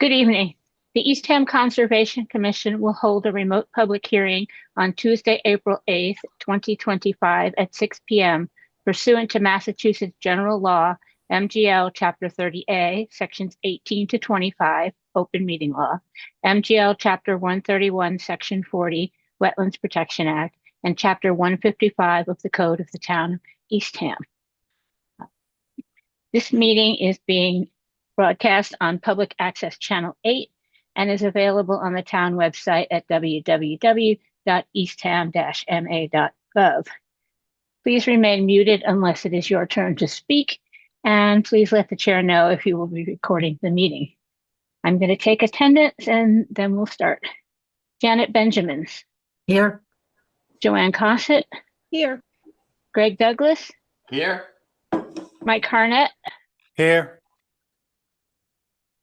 Good evening. The Eastham Conservation Commission will hold a remote public hearing on Tuesday, April 8th, 2025 at 6 p.m. pursuant to Massachusetts General Law, MGL Chapter 30A, Sections 18 to 25, Open Meeting Law, MGL Chapter 131, Section 40, Wetlands Protection Act, and Chapter 155 of the Code of the Town of Eastham. This meeting is being broadcast on Public Access Channel 8 and is available on the town website at www.eastham-ma.gov. Please remain muted unless it is your turn to speak, and please let the chair know if you will be recording the meeting. I'm going to take attendance and then we'll start. Janet Benjamins. Here. Joanne Cossett. Here. Greg Douglas. Here. Mike Harnett. Here.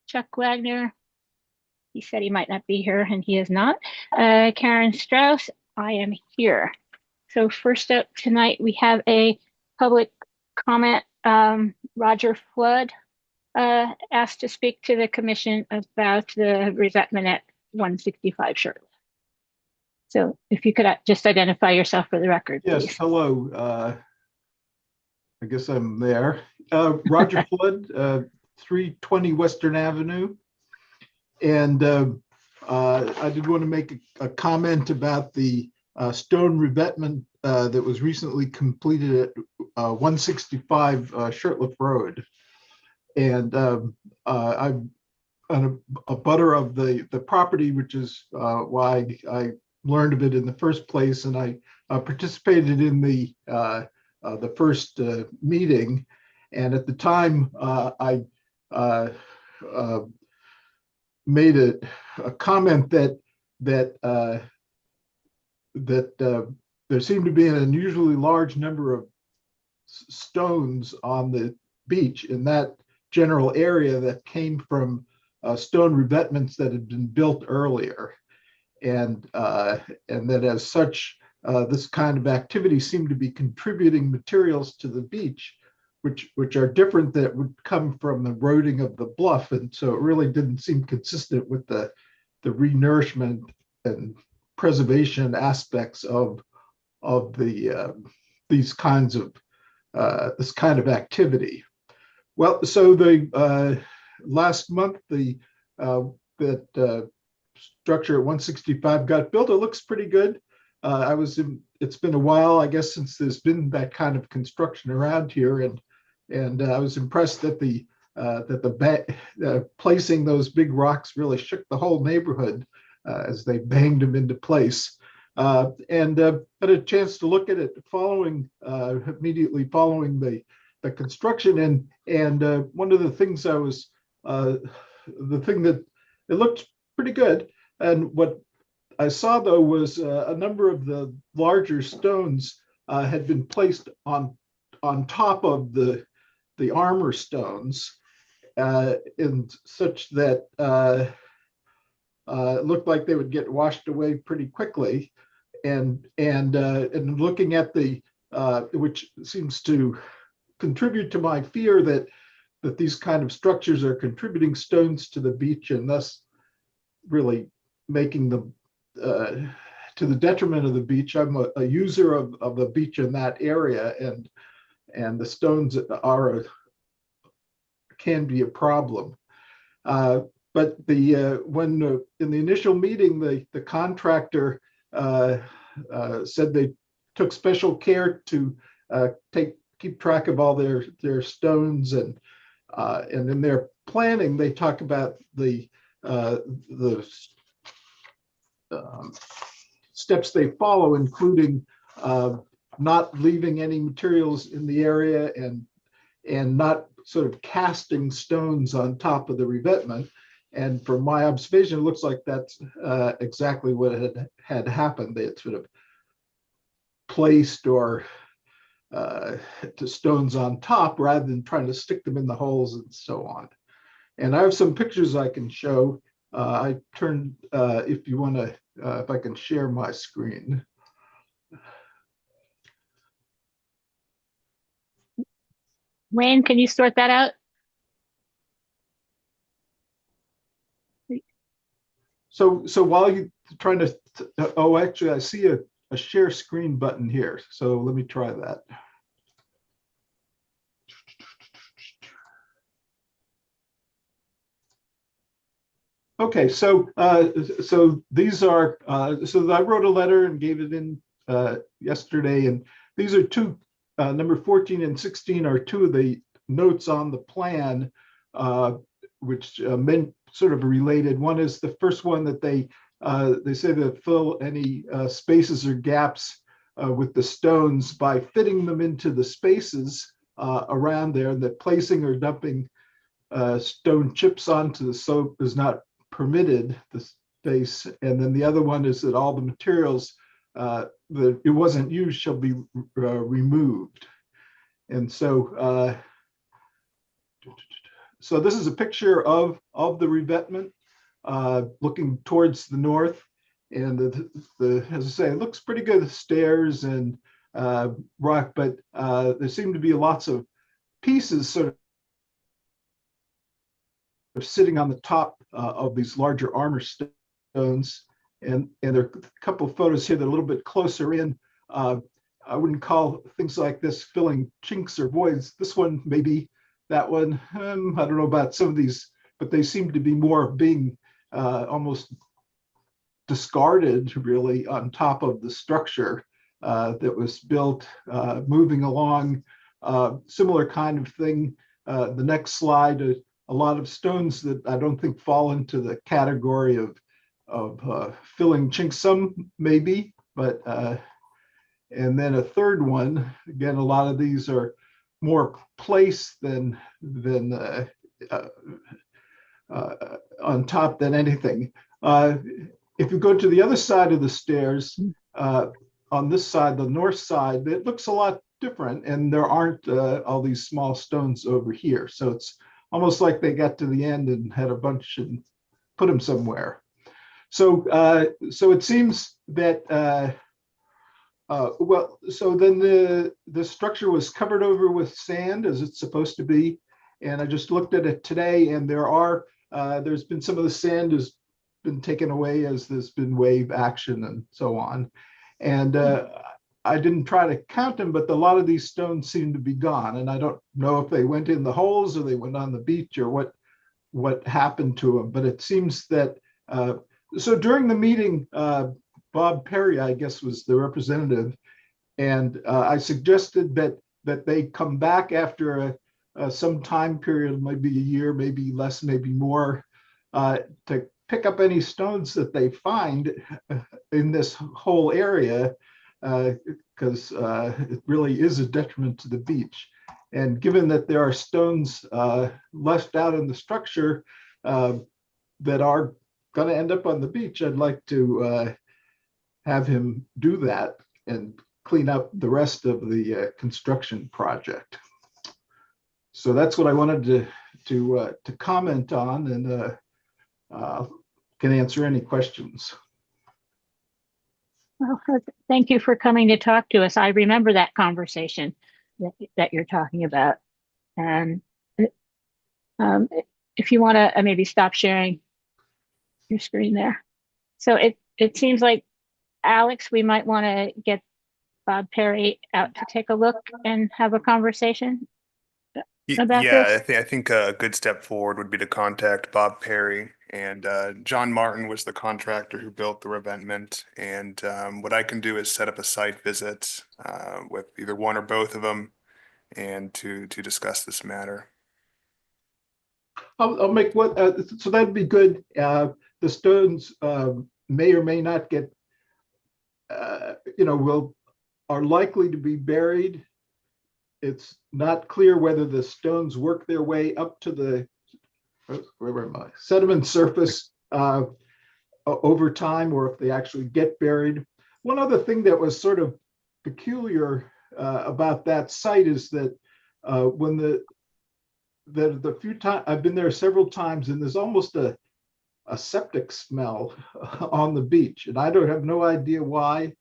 Chuck Wagner. He said he might not be here, and he is not. Karen Strauss, I am here. So first up tonight, we have a public comment. Roger Flood asked to speak to the commission about the revetment at 165 Shirley. So if you could just identify yourself for the record, yes, please. Hello. I guess I'm there. Roger Flood, 320 Western Avenue. And I did want to make a comment about the stone revetment that was recently completed at 165 Shirtliff Road. And I'm a butter of the property, which is why I learned of it in the first place. And I participated in the first meeting. And at the time, I made a comment that there seemed to be an unusually large number of stones on the beach in that general area that came from stone revetments that had been built earlier, and that as such, this kind of activity seemed to be contributing materials to the beach, which are different, that would come from the eroding of the bluff. And so it really didn't seem consistent with the renourishment and preservation aspects of these kinds of this kind of activity. Well, so the last month that structure at 165 got built. It looks pretty good. It's been a while, I guess, since there's been that kind of construction around here, and I was impressed that placing those big rocks really shook the whole neighborhood as they banged them into place. And had a chance to look at it immediately following the construction, and one of the things the thing that it looked pretty good, and what I saw though was a number of the larger stones had been placed on top of the armor stones, in such that it looked like they would get washed away pretty quickly, and looking at which seems to contribute to my fear that these kind of structures are contributing stones to the beach, and thus really making them to the detriment of the beach. I'm a user of the beach in that area, and the stones can be a problem. But when in the initial meeting, the contractor said they took special care to keep track of all their stones, and in their planning they talk about the steps they follow, including not leaving any materials in the area, and not sort of casting stones on top of the revetment. And from my observation, it looks like that's exactly what had happened. They had sort of placed to stones on top rather than trying to stick them in the holes and so on. And I have some pictures I can show. I turned, if you want to, if I can share my screen. Wayne, can you sort that out? So while you're trying to, oh, actually, I see a share screen button here. So let me try that. Okay, so these are so I wrote a letter and gave it in yesterday, and these are two number 14 and 16 are two of the notes on the plan, which meant sort of related. One is the first one that they say that fill any spaces or gaps with the stones by fitting them into the spaces around there, and that placing or dumping stone chips onto the slope is not permitted, the space. And then the other one is that all the materials that it wasn't used shall be removed. And so so this is a picture of the revetment looking towards the north, and the as I say, it looks pretty good, stairs and rock, but there seem to be lots of pieces sort of sitting on the top of these larger armor stones, and there are a couple of photos here that are a little bit closer in. I wouldn't call things like this filling chinks or voids. This one, maybe that one. I don't know about some of these, but they seem to be more being almost discarded, really, on top of the structure that was built, moving along. Similar kind of thing. The next slide. A lot of stones that I don't think fall into the category of filling chinks. Some maybe, but and then a third one. Again, a lot of these are more place than on top than anything. If you go to the other side of the stairs, on this side, the north side, it looks a lot different, and there aren't all these small stones over here. So it's almost like they got to the end and had a bunch and put them somewhere. So so it seems that well, so then the structure was covered over with sand, as it's supposed to be, and I just looked at it today, and there's been some of the sand has been taken away as there's been wave action and so on, and I didn't try to count them, but a lot of these stones seem to be gone, and I don't know if they went in the holes or they went on the beach or what happened to them. But it seems that so during the meeting, Bob Perry, I guess, was the representative, and I suggested that they come back after some time period, maybe a year, maybe less, maybe more, to pick up any stones that they find in this whole area, because it really is a detriment to the beach. And given that there are stones left out in the structure that are going to end up on the beach, I'd like to have him do that and clean up the rest of the construction project. So that's what I wanted to comment on, and can answer any questions. Well, thank you for coming to talk to us. I remember that conversation that you're talking about. And if you want to maybe stop sharing your screen there. So it seems like, Alex, we might want to get Bob Perry out to take a look and have a conversation about this. I think a good step forward would be to contact Bob Perry, and John Martin was the contractor who built the revetment. And what I can do is set up a site visit with either one or both of them, and to discuss this matter. I'll make what so that'd be good. The stones may or may not get are likely to be buried. It's not clear whether the stones work their way up to the sediment surface over time, or if they actually get buried. One other thing that was sort of peculiar about that site is that when the few times I've been there several times, and there's almost a septic smell on the beach, and I have no idea why.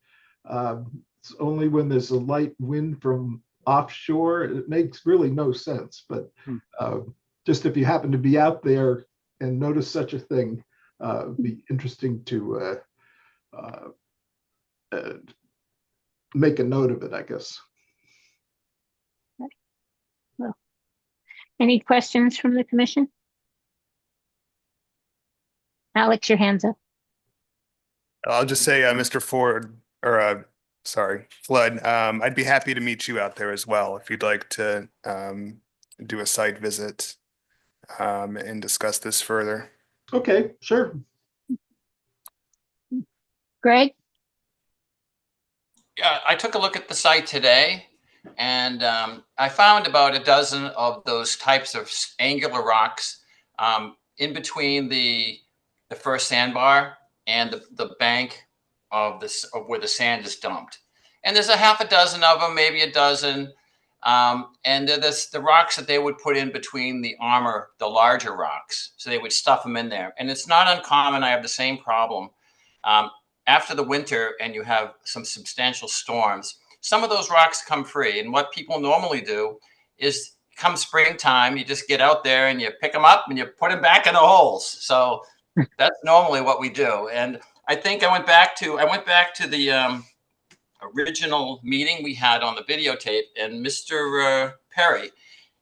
It's only when there's a light wind from offshore. It makes really no sense, but just if you happen to be out there and notice such a thing, be interesting to make a note of it, I guess. Well, any questions from the commission? Alex, your hand's up. I'll just say, Mr. Ford, or sorry, Flood, I'd be happy to meet you out there as well if you'd like to do a site visit and discuss this further. Okay, sure. Greg? Yeah, I took a look at the site today, and I found about a dozen of those types of angular rocks in between the first sandbar and the bank of where the sand is dumped. And there's a half a dozen of them, maybe a dozen. And they're the rocks that they would put in between the armor, the larger rocks. So they would stuff them in there. And it's not uncommon. I have the same problem. After the winter and you have some substantial storms, some of those rocks come free. And what people normally do is come springtime, you just get out there and you pick them up and you put them back in the holes. So that's normally what we do. And I think I went back to the original meeting we had on the videotape, and Mr. Perry,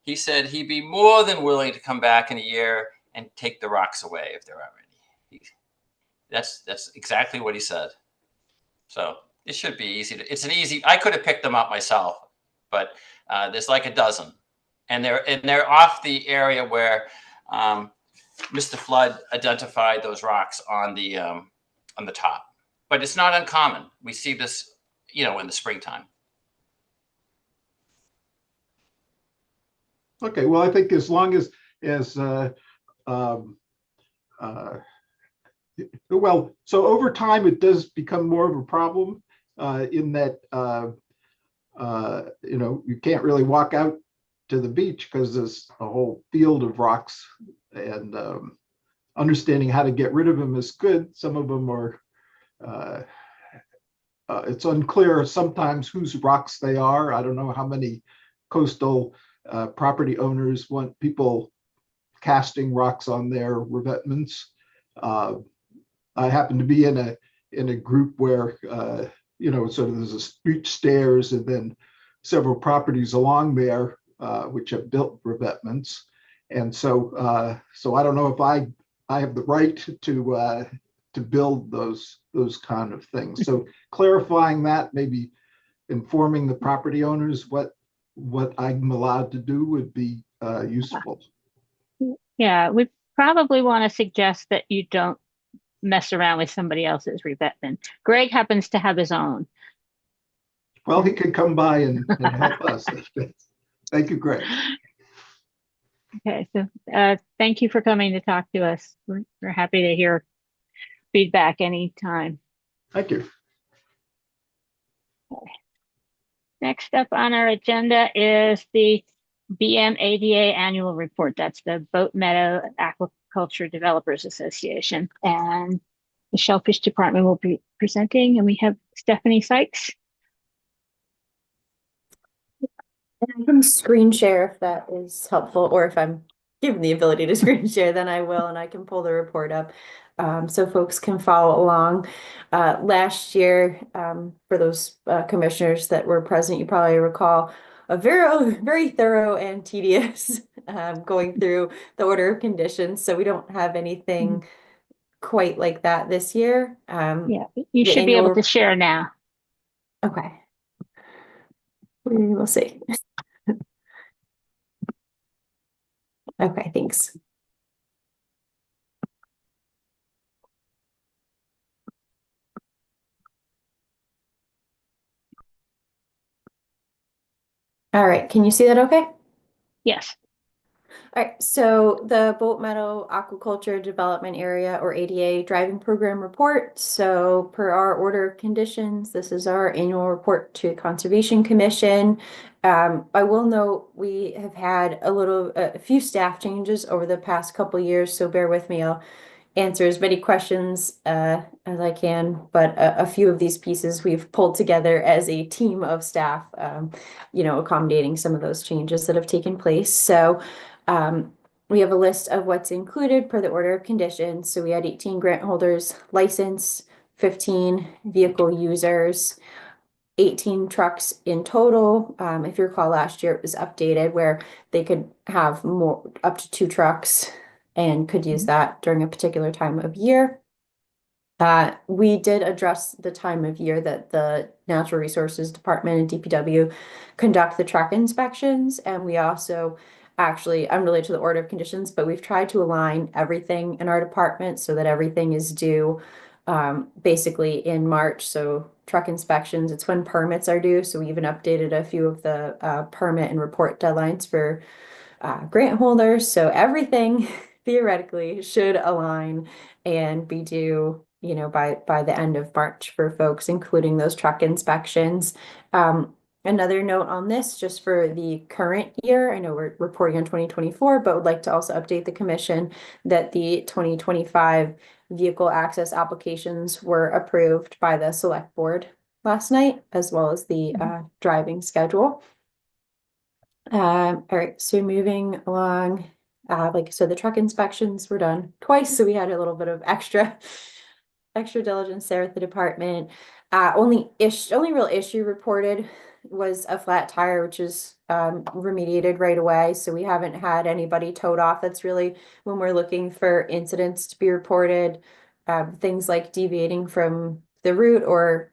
he said he'd be more than willing to come back in a year and take the rocks away if they're not ready. That's exactly what he said. So it should be easy. I could have picked them up myself, but there's like a dozen, and they're off the area where Mr. Flood identified those rocks on the top. But it's not uncommon. We see this, in the springtime. Okay, well, I think as long as well, so over time it does become more of a problem in that you can't really walk out to the beach because there's a whole field of rocks, and understanding how to get rid of them is good. Some of them are it's unclear sometimes whose rocks they are. I don't know how many coastal property owners want people casting rocks on their revetments. I happen to be in a group where sort of there's a beach stairs and then several properties along there which have built revetments, and so I don't know if I have the right to build those kind of things. So clarifying that, maybe informing the property owners what I'm allowed to do would be useful. Yeah, we probably want to suggest that you don't mess around with somebody else's revetment. Greg happens to have his own. Well, he could come by and help us. Thank you, Greg. Okay, so thank you for coming to talk to us. We're happy to hear feedback anytime. Thank you. Next up on our agenda is the BMADA annual report. That's the Boat Meadow Aquaculture Developers Association. And the Shellfish Department will be presenting, and we have Stephanie Sykes. I can screen share if that is helpful, or if I'm given the ability to screen share, then I will, and I can pull the report up so folks can follow along. Last year, for those commissioners that were present, you probably recall a very thorough and tedious going through the order of conditions. So we don't have anything quite like that this year. Yeah, you should be able to share now. Okay. We'll see. Okay, thanks. All right, can you see that okay? Yes. All right, so the Boat Meadow Aquaculture Development Area, or ADA, driving program report. So per our order of conditions, this is our annual report to the Conservation Commission. I will note we have had a few staff changes over the past couple years, so bear with me. I'll answer as many questions as I can, but a few of these pieces we've pulled together as a team of staff, accommodating some of those changes that have taken place. So we have a list of what's included per the order of conditions. So we had 18 grant holders licensed, 15 vehicle users, 18 trucks in total. If you recall, last year it was updated where they could have more, up to 2 trucks, and could use that during a particular time of year. We did address the time of year that the Natural Resources Department and DPW conduct the truck inspections, and we also actually, unrelated to the order of conditions, but we've tried to align everything in our department so that everything is due basically in March. So truck inspections, it's when permits are due. So we even updated a few of the permit and report deadlines for grant holders. So everything theoretically should align and be due, you know, by the end of March for folks, including those truck inspections. Another note on this, just for the current year, I know we're reporting on 2024, but would like to also update the commission that the 2025 vehicle access applications were approved by the select board last night, as well as the driving schedule. All right, so moving along, so the truck inspections were done twice, so we had a little bit of extra diligence there at the department. Only real issue reported was a flat tire, which is remediated right away. So we haven't had anybody towed off. That's really when we're looking for incidents to be reported. Things like deviating from the route, or,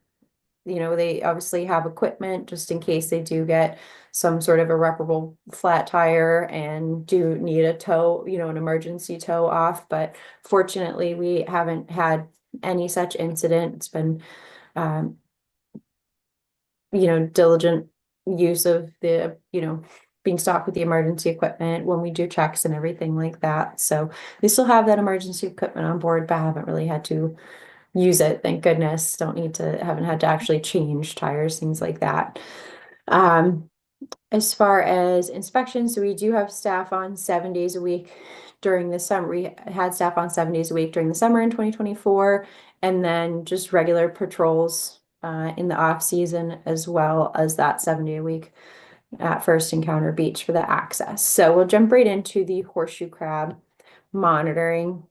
you know, they obviously have equipment just in case they do get some sort of irreparable flat tire and do need a tow, you know, an emergency tow off. But fortunately, we haven't had any such incident. It's been you know, diligent use of the, you know, being stocked with the emergency equipment when we do checks and everything like that. So we still have that emergency equipment on board, but haven't really had to use it. Thank goodness. Haven't had to actually change tires, things like that. As far as inspections, so we do have staff on 7 days a week during the summer. We had staff on 7 days a week during the summer in 2024, and then just regular patrols in the off season, as well as that 7 day a week at First Encounter Beach for the access. So we'll jump right into the horseshoe crab monitoring.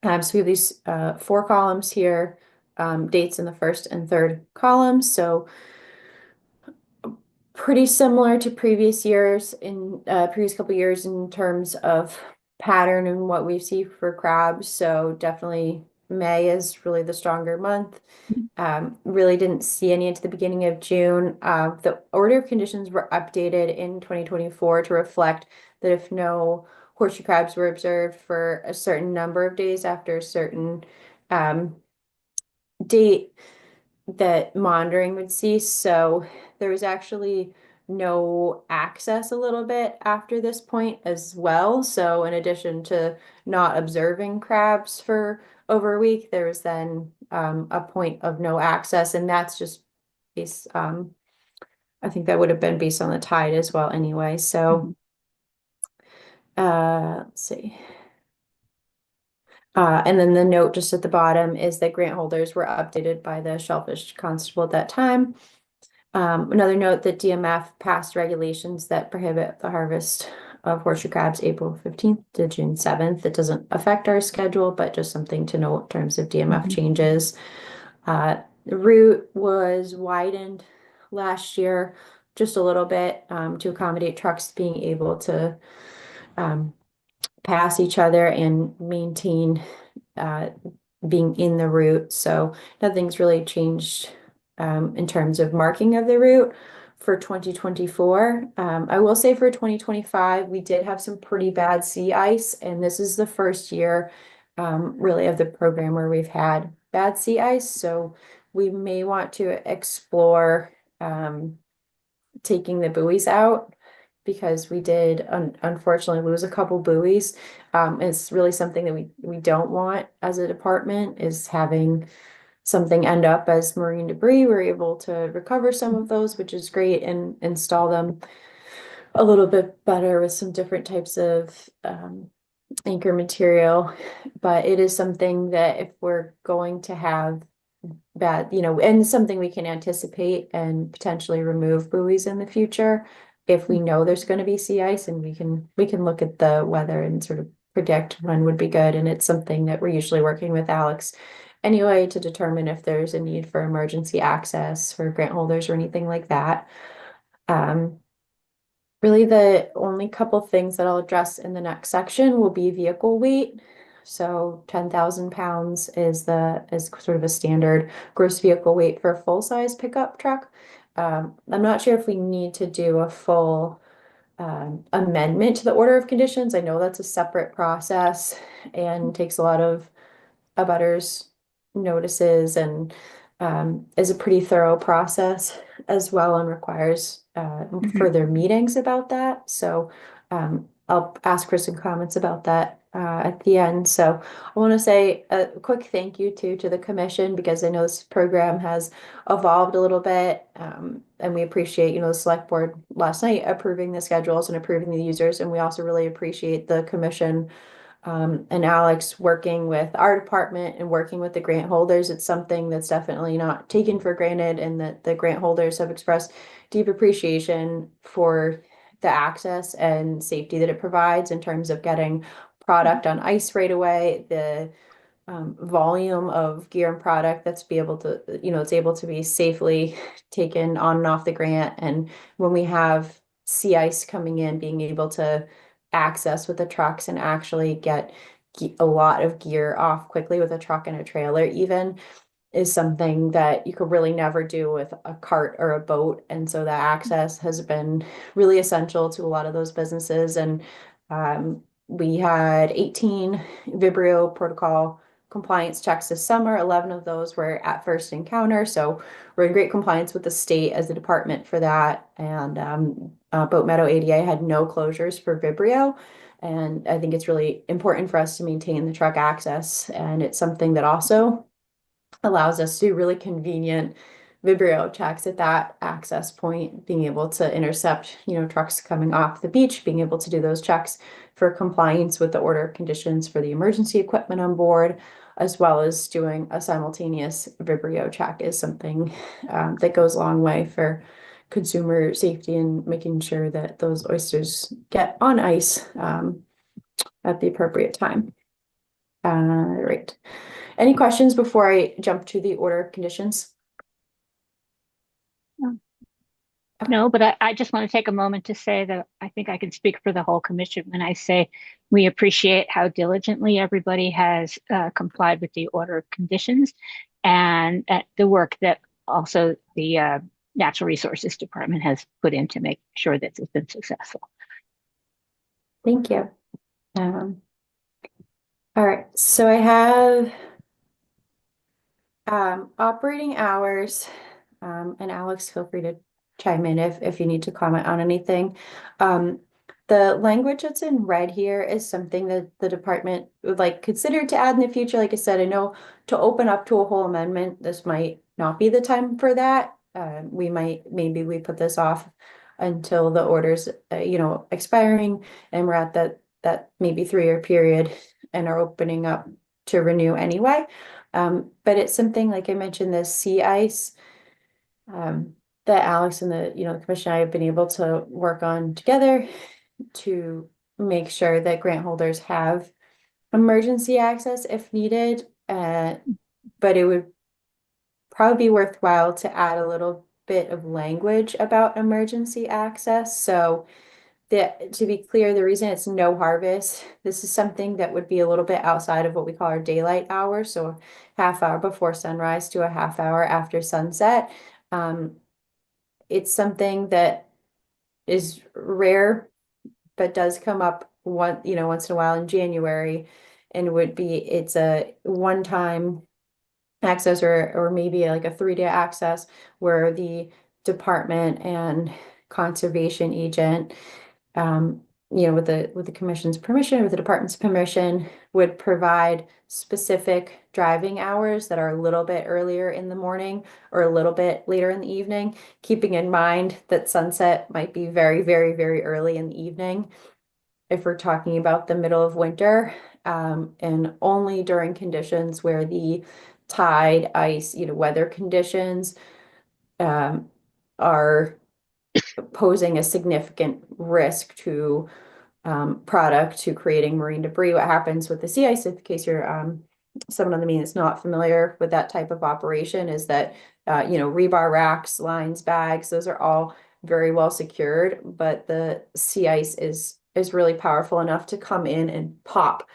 So we have these 4 columns here, dates in the first and third columns. So pretty similar to previous years, in previous couple years in terms of pattern and what we see for crabs. So definitely May is really the stronger month. Really didn't see any into the beginning of June. The order of conditions were updated in 2024 to reflect that if no horseshoe crabs were observed for a certain number of days after a certain date, that monitoring would cease. So there was actually no access a little bit after this point as well. So in addition to not observing crabs for over a week, there was then a point of no access, and that's just based, I think that would have been based on the tide as well anyway. So let's see. And then the note just at the bottom is that grant holders were updated by the Shellfish constable at that time. Another note that DMF passed regulations that prohibit the harvest of horseshoe crabs April 15th to June 7th. It doesn't affect our schedule, but just something to note in terms of DMF changes. The route was widened last year just a little bit to accommodate trucks being able to pass each other and maintain being in the route. So nothing's really changed in terms of marking of the route for 2024. I will say for 2025, we did have some pretty bad sea ice, and this is the first year really of the program where we've had bad sea ice. So we may want to explore taking the buoys out, because we did unfortunately lose a couple buoys. It's really something that we don't want as a department, is having something end up as marine debris. We're able to recover some of those, which is great, and install them a little bit better with some different types of anchor material. But it is something that if we're going to have bad, you know, and something we can anticipate and potentially remove buoys in the future, if we know there's going to be sea ice, and we can look at the weather and sort of predict when would be good. And it's something that we're usually working with Alex anyway to determine if there's a need for emergency access for grant holders or anything like that. Really, the only couple things that I'll address in the next section will be vehicle weight. So 10,000 pounds is sort of a standard gross vehicle weight for a full-size pickup truck. I'm not sure if we need to do a full amendment to the order of conditions. I know that's a separate process and takes a lot of abutters notices, and is a pretty thorough process as well, and requires further meetings about that. So I'll ask for some comments about that at the end. So I want to say a quick thank you to the commission, because I know this program has evolved a little bit, and we appreciate, the select board last night approving the schedules and approving the users, and we also really appreciate the commission and Alex working with our department and working with the grant holders. It's something that's definitely not taken for granted, and that the grant holders have expressed deep appreciation for the access and safety that it provides in terms of getting product on ice right away, the volume of gear and product that's it's able to be safely taken on and off the grant. And when we have sea ice coming in, being able to access with the trucks and actually get a lot of gear off quickly with a truck and a trailer even is something that you could really never do with a cart or a boat. And so the access has been really essential to a lot of those businesses. And we had 18 Vibrio protocol compliance checks this summer. 11 of those were at first encounter. So we're in great compliance with the state as a department for that. And Boat Meadow ADA had no closures for Vibrio. And I think it's really important for us to maintain the truck access. And it's something that also allows us to do really convenient Vibrio checks at that access point, being able to intercept, trucks coming off the beach, being able to do those checks for compliance with the order of conditions for the emergency equipment on board, as well as doing a simultaneous Vibrio check is something that goes a long way for consumer safety and making sure that those oysters get on ice at the appropriate time. Right. Any questions before I jump to the order of conditions? No, but I just want to take a moment to say that I think I can speak for the whole commission when I say we appreciate how diligently everybody has complied with the order of conditions, and the work that also the Natural Resources Department has put in to make sure that it's been successful. Thank you. All right, so I have operating hours, and Alex, feel free to chime in if you need to comment on anything. The language that's in red here is something that the department would consider to add in the future. Like I said, I know to open up to a whole amendment, this might not be the time for that. Maybe we put this off until the orders, expiring, and we're at that maybe 3-year period and are opening up to renew anyway. But it's something, like I mentioned, the sea ice, that Alex and the commission and I have been able to work on together to make sure that grant holders have emergency access if needed. But it would probably be worthwhile to add a little bit of language about emergency access. So to be clear, the reason it's no harvest, this is something that would be a little bit outside of what we call our daylight hours. So half hour before sunrise to a half hour after sunset. It's something that is rare, but does come up once in a while in January, and it's a one-time access or maybe like a 3-day access where the department and conservation agent, with the commission's permission, with the department's permission, would provide specific driving hours that are a little bit earlier in the morning or a little bit later in the evening, keeping in mind that sunset might be very, very, very early in the evening if we're talking about the middle of winter, and only during conditions where the tide, ice, weather conditions are posing a significant risk to product, to creating marine debris. What happens with the sea ice, in case you're someone on the meeting that's not familiar with that type of operation, is that rebar racks, lines, bags, those are all very well secured, but the sea ice is really powerful enough to come in and pop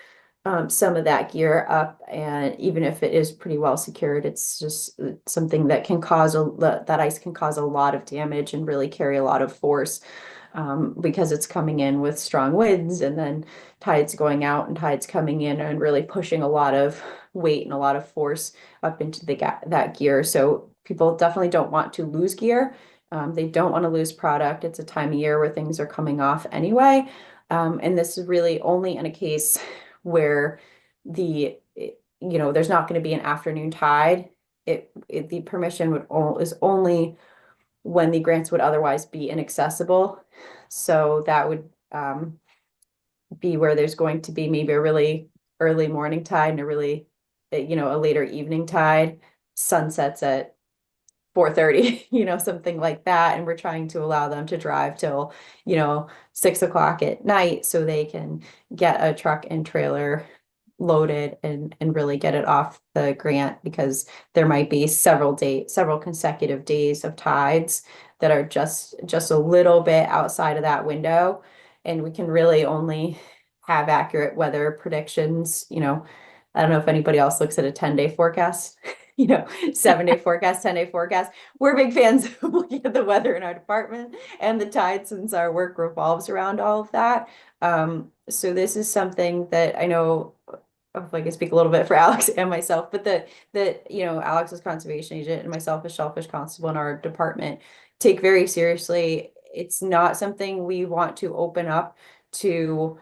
some of that gear up. And even if it is pretty well secured, it's just something that can cause that ice can cause a lot of damage and really carry a lot of force, because it's coming in with strong winds and then tides going out and tides coming in and really pushing a lot of weight and a lot of force up into that gear. So people definitely don't want to lose gear. They don't want to lose product. It's a time of year where things are coming off anyway. And this is really only in a case where there's not going to be an afternoon tide. The permission is only when the grants would otherwise be inaccessible. So that would be where there's going to be maybe a really early morning tide and a really, a later evening tide, sunsets at 4:30, something like that. And we're trying to allow them to drive till, 6 o'clock at night so they can get a truck and trailer loaded and really get it off the grant, because there might be several consecutive days of tides that are just a little bit outside of that window. And we can really only have accurate weather predictions. I don't know if anybody else looks at a 10-day forecast, 7-day forecast, 10-day forecast. We're big fans of looking at the weather in our department and the tide, since our work revolves around all of that. So this is something that I know, hopefully I can speak a little bit for Alex and myself, but that Alex is conservation agent and myself as Shellfish constable in our department take very seriously. It's not something we want to open up to,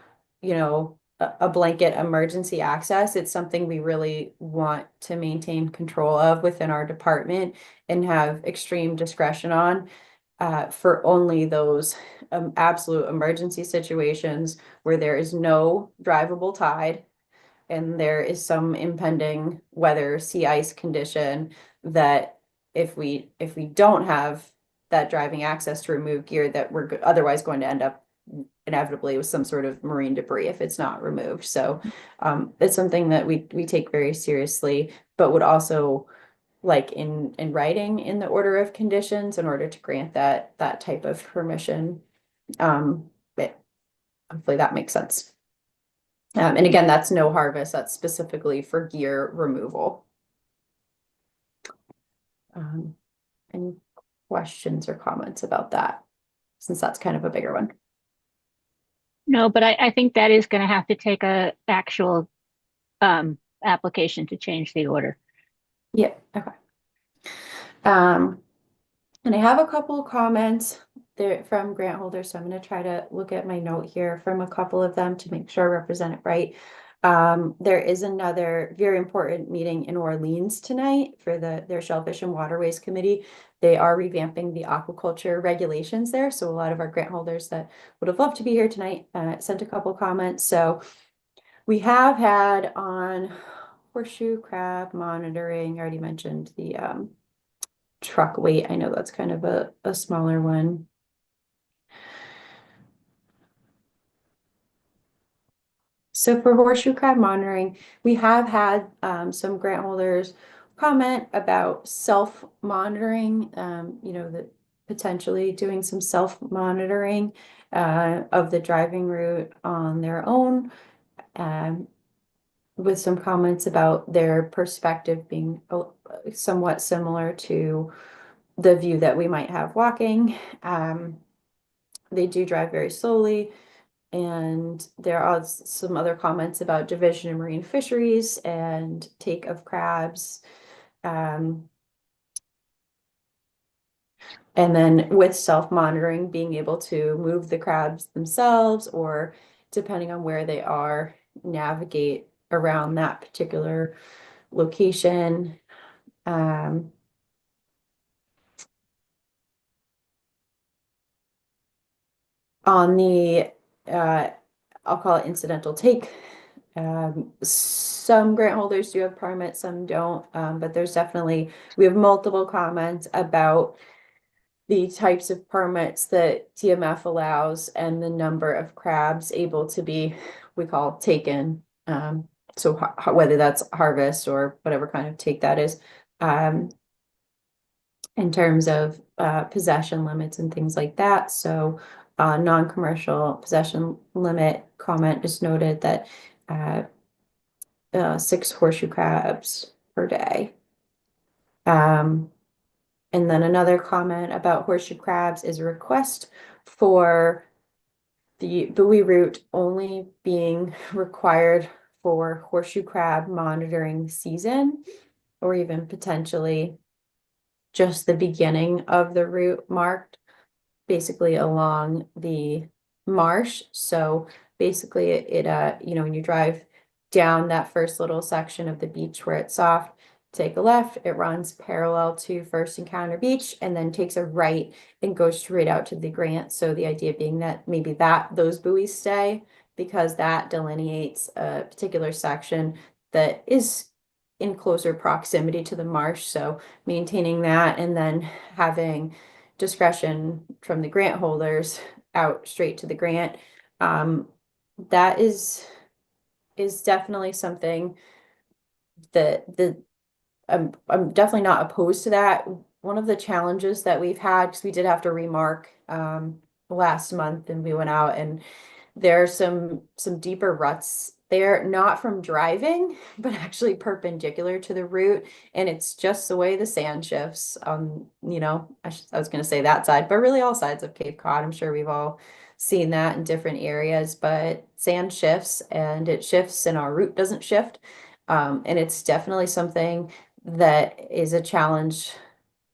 a blanket emergency access. It's something we really want to maintain control of within our department and have extreme discretion on, for only those absolute emergency situations where there is no drivable tide and there is some impending weather, sea ice condition, that if we don't have that driving access to remove gear, that we're otherwise going to end up inevitably with some sort of marine debris if it's not removed. So it's something that we take very seriously, but would also like in writing in the order of conditions in order to grant that type of permission. But hopefully that makes sense. And again, that's no harvest, that's specifically for gear removal. Any questions or comments about that, since that's kind of a bigger one? No, but I think that is going to have to take a actual application to change the order. Yeah, okay. And I have a couple of comments there from grant holders, so I'm going to try to look at my note here from a couple of them to make sure I represent it right. There is another very important meeting in Orleans tonight for their Shellfish and Waterways Committee. They are revamping the aquaculture regulations there. So a lot of our grant holders that would have loved to be here tonight sent a couple comments. So we have had on horseshoe crab monitoring, I already mentioned the truck weight. I know that's kind of a smaller one. So for horseshoe crab monitoring, we have had some grant holders comment about self-monitoring, that potentially doing some self-monitoring of the driving route on their own, with some comments about their perspective being somewhat similar to the view that we might have walking. They do drive very slowly. And there are some other comments about division of marine fisheries and take of crabs. And then with self-monitoring, being able to move the crabs themselves, or depending on where they are, navigate around that particular location. On the I'll call it incidental take. Some grant holders do have permits, some don't, but there's definitely, we have multiple comments about the types of permits that TMF allows and the number of crabs able to be, we call taken. So whether that's harvest or whatever kind of take that is, in terms of possession limits and things like that. So non-commercial possession limit comment just noted that 6 horseshoe crabs per day. And then another comment about horseshoe crabs is a request for the buoy route only being required for horseshoe crab monitoring season, or even potentially just the beginning of the route marked basically along the marsh. So basically it you know, when you drive down that first little section of the beach where it's soft, take a left, it runs parallel to First Encounter Beach and then takes a right and goes straight out to the Grant. So the idea being that maybe those buoys stay because that delineates a particular section that is in closer proximity to the marsh. So maintaining that and then having discretion from the grant holders out straight to the grant. That is definitely something that I'm definitely not opposed to that. One of the challenges that we've had, because we did have to remark last month and we went out and there are some deeper ruts there, not from driving, but actually perpendicular to the route. And it's just the way the sand shifts on, you know, I was going to say that side, but really all sides of Cape Cod. I'm sure we've all seen that in different areas, but sand shifts and it shifts and our route doesn't shift. And it's definitely something that is a challenge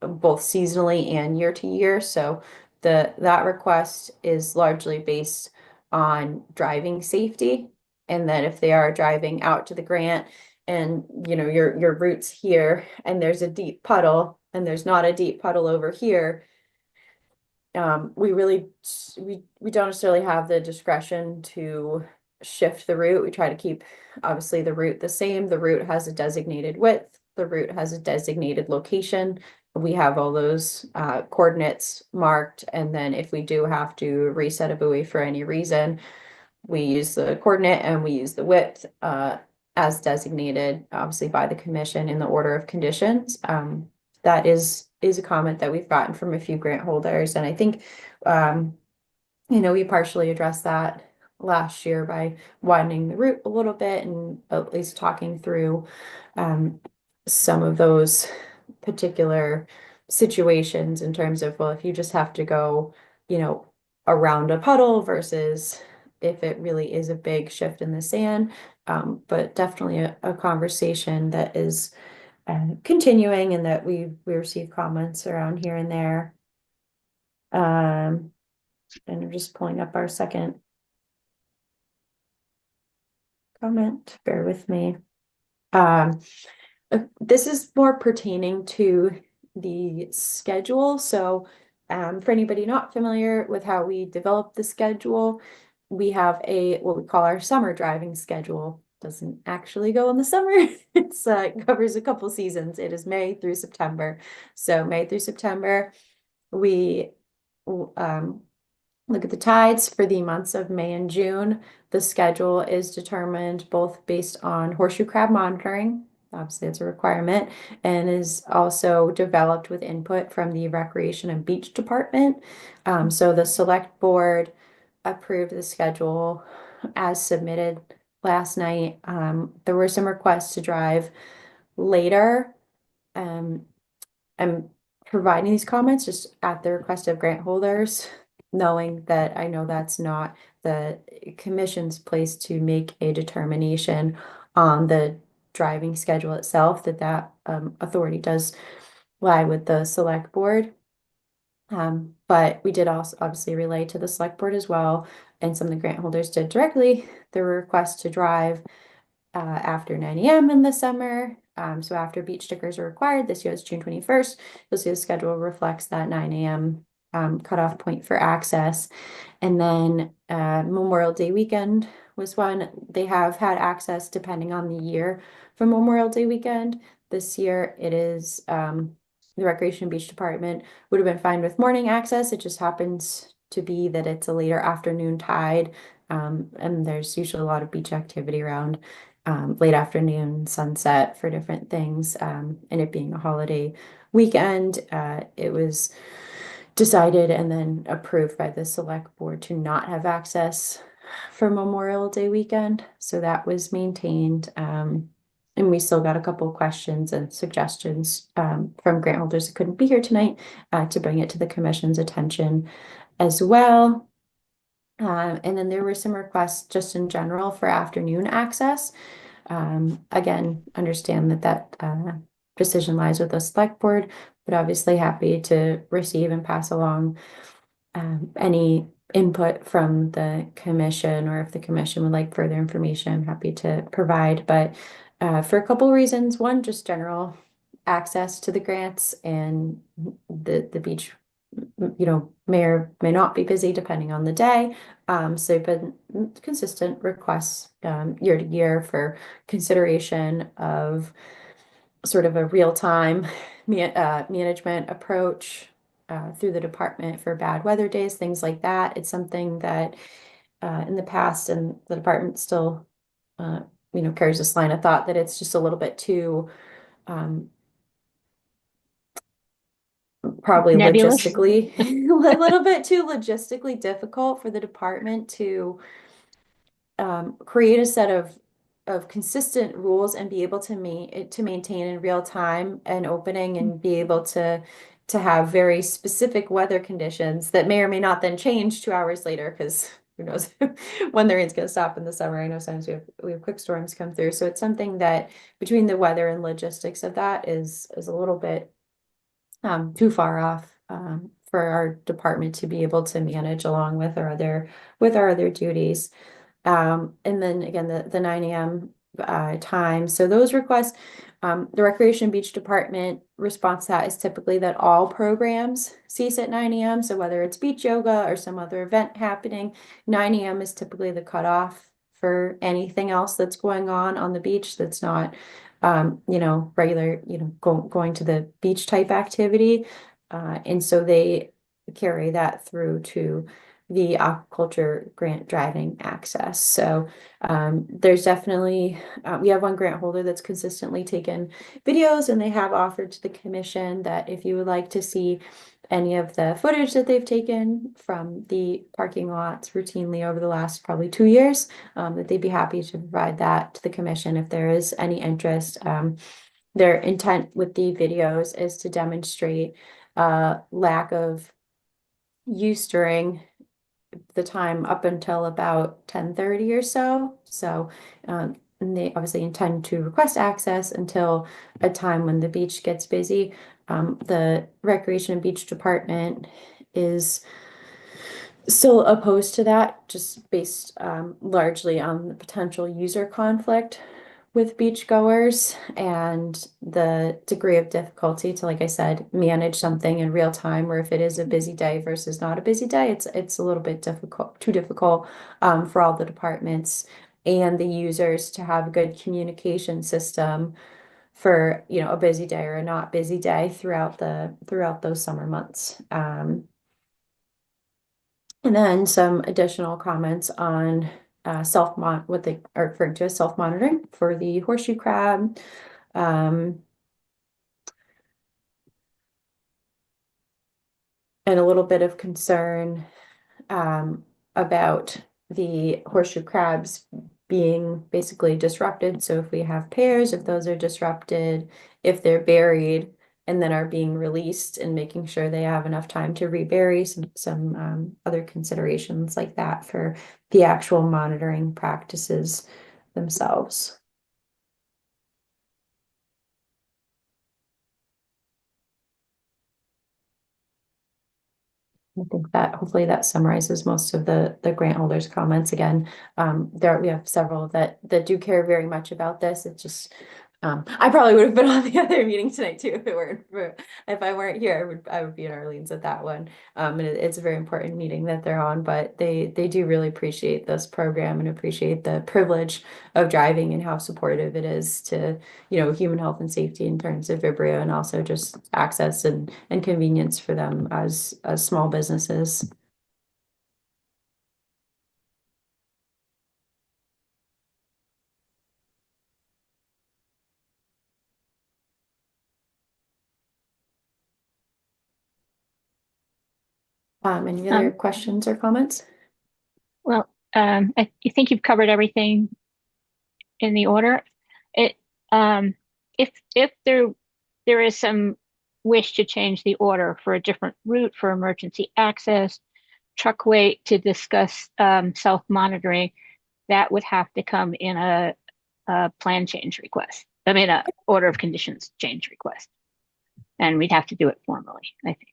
both seasonally and year to year. So that request is largely based on driving safety, and that if they are driving out to the grant and you know your route's here and there's a deep puddle and there's not a deep puddle over here, we don't necessarily have the discretion to shift the route. We try to keep obviously the route the same. The route has a designated width, the route has a designated location. We have all those coordinates marked, and then if we do have to reset a buoy for any reason, we use the coordinate and we use the width as designated, obviously by the commission in the order of conditions. That is a comment that we've gotten from a few grant holders, and I think you know, we partially addressed that last year by widening the route a little bit and at least talking through some of those particular situations in terms of, well, if you just have to go, you know, around a puddle versus if it really is a big shift in the sand. But definitely a conversation that is continuing and that we receive comments around here and there. And I'm just pulling up our second comment, bear with me. This is more pertaining to the schedule. So for anybody not familiar with how we develop the schedule, we have what we call our summer driving schedule. Doesn't actually go in the summer. It covers a couple seasons. It is May through September. So May through September, we look at the tides for the months of May and June. The schedule is determined both based on horseshoe crab monitoring. Obviously, it's a requirement, and is also developed with input from the Recreation and Beach Department. So the select board approved the schedule as submitted last night. There were some requests to drive later. I'm providing these comments just at the request of grant holders, knowing that I know that's not the commission's place to make a determination on the driving schedule itself, that authority does lie with the select board. But we did also obviously relay to the select board as well, and some of the grant holders did directly. There were requests to drive after 9 a.m. in the summer. So after beach stickers are required, this year is June 21st. You'll see the schedule reflects that 9 a.m. Cutoff point for access. And then Memorial Day weekend was one. They have had access depending on the year for Memorial Day weekend. This year it is the Recreation Beach Department would have been fine with morning access. It just happens to be that it's a later afternoon tide. And there's usually a lot of beach activity around late afternoon, sunset for different things. And it being a holiday weekend, it was decided and then approved by the select board to not have access for Memorial Day weekend. So that was maintained. And we still got a couple of questions and suggestions from grant holders that couldn't be here tonight to bring it to the commission's attention as well. And then there were some requests just in general for afternoon access. Again, understand that decision lies with the select board, but obviously happy to receive and pass along any input from the commission, or if the commission would like further information, I'm happy to provide. But for a couple of reasons, one, just general access to the grants, and the beach, may or may not be busy depending on the day. So been consistent requests year to year for consideration of sort of a real-time management approach through the department for bad weather days, things like that. It's something that in the past, and the department still carries this line of thought that it's just a little bit too probably Nebulous. logistically a little bit too logistically difficult for the department to create a set of consistent rules and be able to maintain in real time an opening, and be able to have very specific weather conditions that may or may not then change 2 hours later, because who knows when the rain's going to stop in the summer. I know sometimes we have quick storms come through, so it's something that between the weather and logistics of that is a little bit too far off for our department to be able to manage along with our other duties. And then again, the 9 a.m. Time. So those requests, the Recreation Beach Department response to that is typically that all programs cease at 9 a.m. So whether it's beach yoga or some other event happening, 9 a.m. is typically the cutoff for anything else that's going on the beach that's not regular, going to the beach type activity. And so they carry that through to the aquaculture grant driving access. So there's definitely, we have one grant holder that's consistently taken videos, and they have offered to the commission that if you would like to see any of the footage that they've taken from the parking lots routinely over the last probably 2 years, that they'd be happy to provide that to the commission if there is any interest. Their intent with the videos is to demonstrate lack of use during the time up until about 10:30 or so. So and they obviously intend to request access until a time when the beach gets busy. The Recreation and Beach Department is still opposed to that, just based largely on the potential user conflict with beachgoers and the degree of difficulty to, like I said, manage something in real time, or if it is a busy day versus not a busy day, it's a little bit too difficult for all the departments and the users to have a good communication system for a busy day or a not busy day throughout those summer months. And then some additional comments on what they are referring to as self-monitoring for the horseshoe crab. And a little bit of concern about the horseshoe crabs being basically disrupted. So if we have pairs, if those are disrupted, if they're buried and then are being released, and making sure they have enough time to rebury, some other considerations like that for the actual monitoring practices themselves. I think that hopefully that summarizes most of the grant holders' comments. Again, we have several that do care very much about this. It's just I probably would have been on the other meeting tonight too if I weren't here. I would be in Orleans at that one. And it's a very important meeting that they're on, but they do really appreciate this program and appreciate the privilege of driving and how supportive it is to, human health and safety in terms of Vibrio, and also just access and convenience for them as small businesses. Any other questions or comments? Well, I think you've covered everything in the order. If there is some wish to change the order for a different route for emergency access, truck weight to discuss self-monitoring, that would have to come in a plan change request. I mean, a order of conditions change request, and we'd have to do it formally, I think.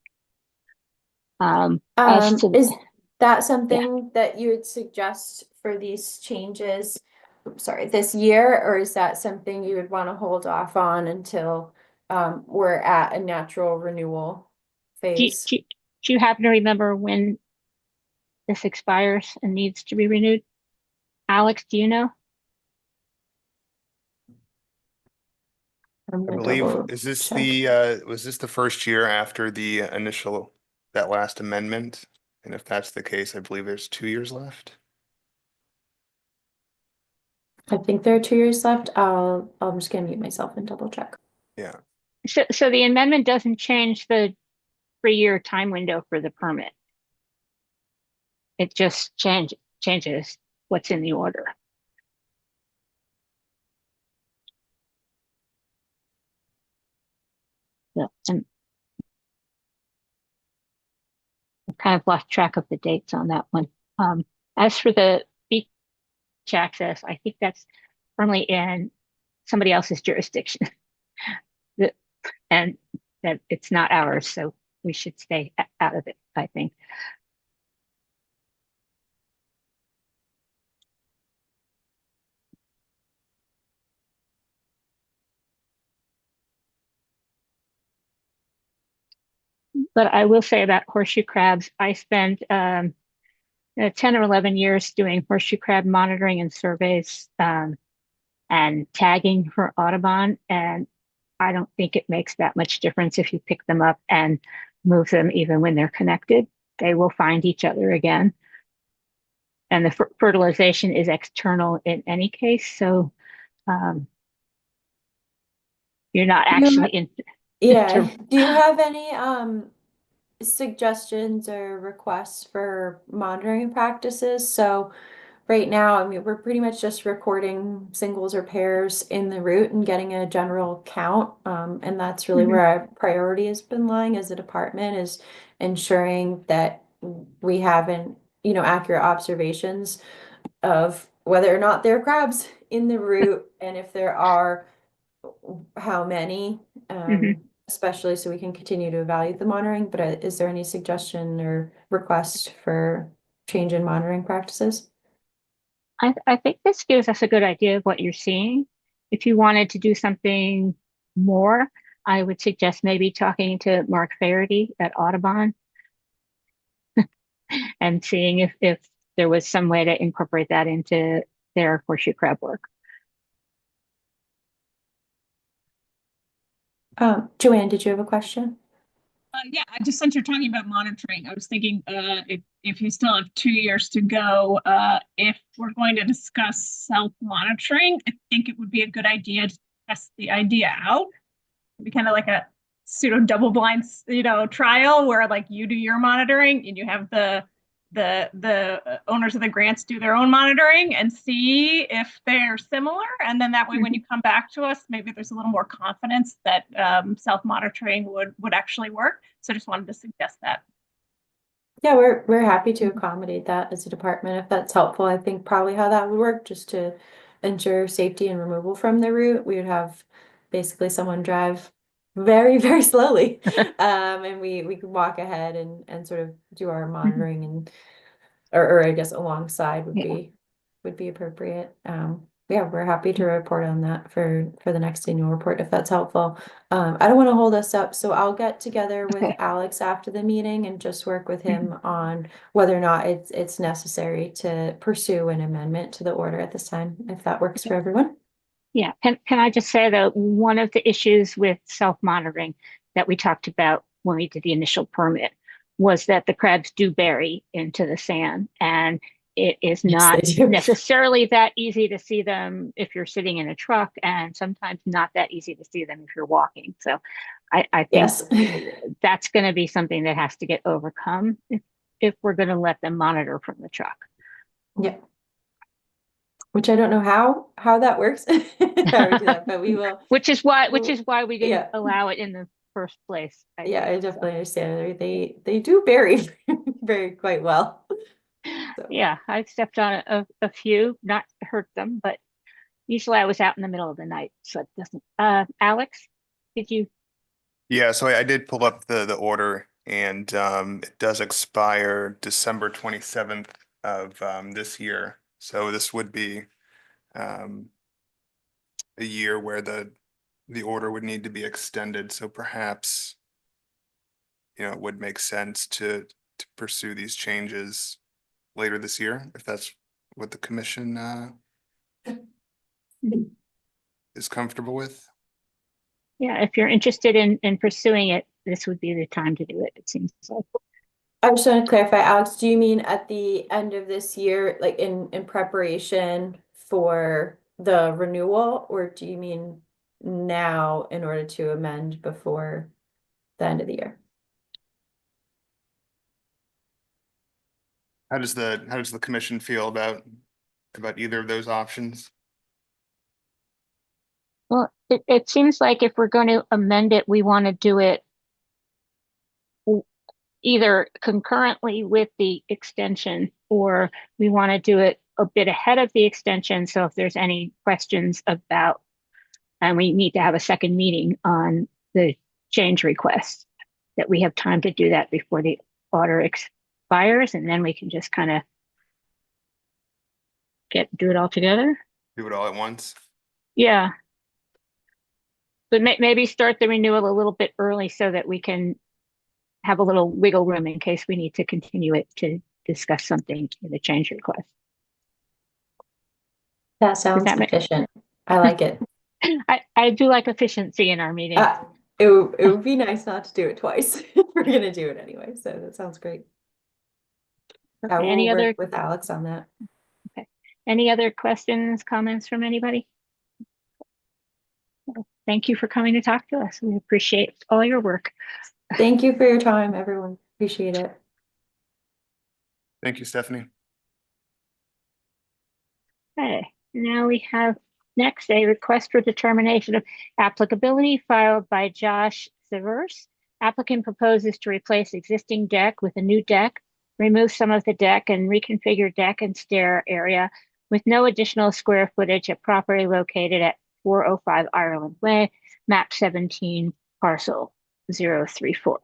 Is that something that you would suggest for these changes, this year, or is that something you would want to hold off on until we're at a natural renewal phase? Do you happen to remember when this expires and needs to be renewed? Alex, do you know? I believe, is this was this the first year after the initial, that last amendment? And if that's the case, I believe there's 2 years left. I think there are 2 years left. I'm just gonna mute myself and double check. Yeah. So the amendment doesn't change the 3-year time window for the permit. It just changes what's in the order. Yeah, and I kind of lost track of the dates on that one. As for the beach access, I think that's firmly in somebody else's jurisdiction. And that it's not ours, so we should stay out of it, I think. But I will say about horseshoe crabs, I spent 10 or 11 years doing horseshoe crab monitoring and surveys and tagging for Audubon, and I don't think it makes that much difference if you pick them up and move them even when they're connected. They will find each other again. And the fertilization is external in any case, so you're not actually in. Yeah. Do you have any suggestions or requests for monitoring practices? So right now, I mean, we're pretty much just recording singles or pairs in the route and getting a general count. And that's really where our priority has been lying as a department, is ensuring that we have accurate observations of whether or not there are crabs in the route, and if there are, how many, especially so we can continue to evaluate the monitoring. But is there any suggestion or request for change in monitoring practices? I think this gives us a good idea of what you're seeing. If you wanted to do something more, I would suggest maybe talking to Mark Faraday at Audubon and seeing if there was some way to incorporate that into their horseshoe crab work. Joanne, did you have a question? Yeah, just since you're talking about monitoring, I was thinking if you still have 2 years to go, if we're going to discuss self-monitoring, I think it would be a good idea to test the idea out. It'd be kind of like a pseudo double-blind, trial where like you do your monitoring and you have the owners of the grants do their own monitoring and see if they're similar. And then that way, when you come back to us, maybe there's a little more confidence that self-monitoring would actually work. So just wanted to suggest that. Yeah, we're happy to accommodate that as a department if that's helpful. I think probably how that would work, just to ensure safety and removal from the route, we would have basically someone drive very, very slowly. And we could walk ahead and sort of do our monitoring, and or I guess alongside would be appropriate. yeah, we're happy to report on that for the next annual report, if that's helpful. I don't want to hold us up, so I'll get together with Okay. Alex after the meeting and just work with him on whether or not it's necessary to pursue an amendment to the order at this time, if that works for everyone. Yeah, can I just say that one of the issues with self-monitoring that we talked about when we did the initial permit was that the crabs do bury into the sand, and it is Yes, not they do. necessarily that easy to see them if you're sitting in a truck, and sometimes not that easy to see them if you're walking. So I think Yes. that's going to be something that has to get overcome if we're going to let them monitor from the truck. Yeah. Which I don't know how that works. How we do that, but we will. Which is why we'll- we didn't yeah. allow it in the first place. Yeah, I think, so. definitely understand. They do bury very quite well. So. Yeah, I've stepped on a few, not hurt them, but usually I was out in the middle of the night, so it doesn't. Alex, did you? Yeah, so I did pull up the order, and it does expire December 27th of this year. So this would be a year where the order would need to be extended. So perhaps, it would make sense to pursue these changes later this year, if that's what the commission is comfortable with. Yeah, if you're interested in pursuing it, this would be the time to do it. It seems like. I just want to clarify, Alex, do you mean at the end of this year, like in preparation for the renewal, or do you mean now in order to amend before the end of the year? How does the commission feel about either of those options? Well, it seems like if we're going to amend it, we want to do it either concurrently with the extension, or we want to do it a bit ahead of the extension. So if there's any questions about, and we need to have a second meeting on the change request, that we have time to do that before the order expires, and then we can just kind of do it all together. Do it all at once? Yeah. But maybe start the renewal a little bit early so that we can have a little wiggle room in case we need to continue it to discuss something in the change request. That sounds efficient. I like it. I do like efficiency in our meetings. It would be nice not to do it twice. We're gonna do it anyway, so that sounds great. I will Any other work with Alex on that. Okay. Any other questions, comments from anybody? Well, thank you for coming to talk to us. We appreciate all your work. Thank you for your time, everyone. Appreciate it. Thank you, Stephanie. Okay, now we have next a request for determination of applicability filed by Josh Severse. Applicant proposes to replace existing deck with a new deck, remove some of the deck and reconfigure deck and stair area with no additional square footage at property located at 405 Ireland Way, map 17, parcel 034.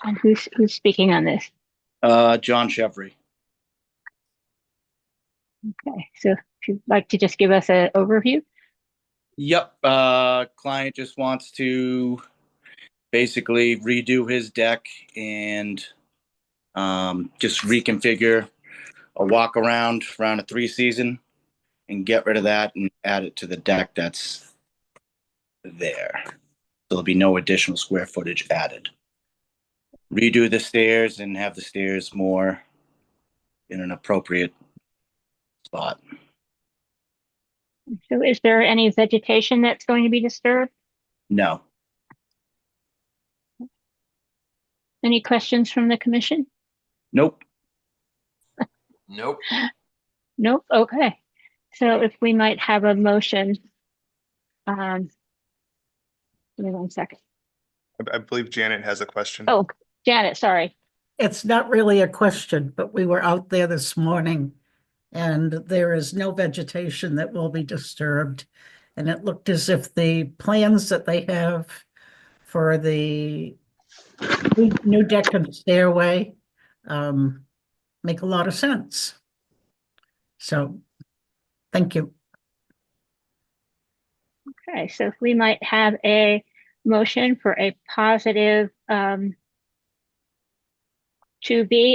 And who's speaking on this? John Severse. Okay, so if you'd like to just give us an overview. Yep. Client just wants to basically redo his deck and just reconfigure a walk around a 3-season and get rid of that and add it to the deck that's there. So there'll be no additional square footage added. Redo the stairs and have the stairs more in an appropriate spot. So is there any vegetation that's going to be disturbed? No. Any questions from the commission? Nope. Nope. Nope. Okay. So if we might have a motion. Give me 1 second. I believe Janet has a question. Oh, Janet, sorry. It's not really a question, but we were out there this morning and there is no vegetation that will be disturbed. And it looked as if the plans that they have for the new deck and stairway make a lot of sense. So Thank you. Okay, so if we might have a motion for a positive 2B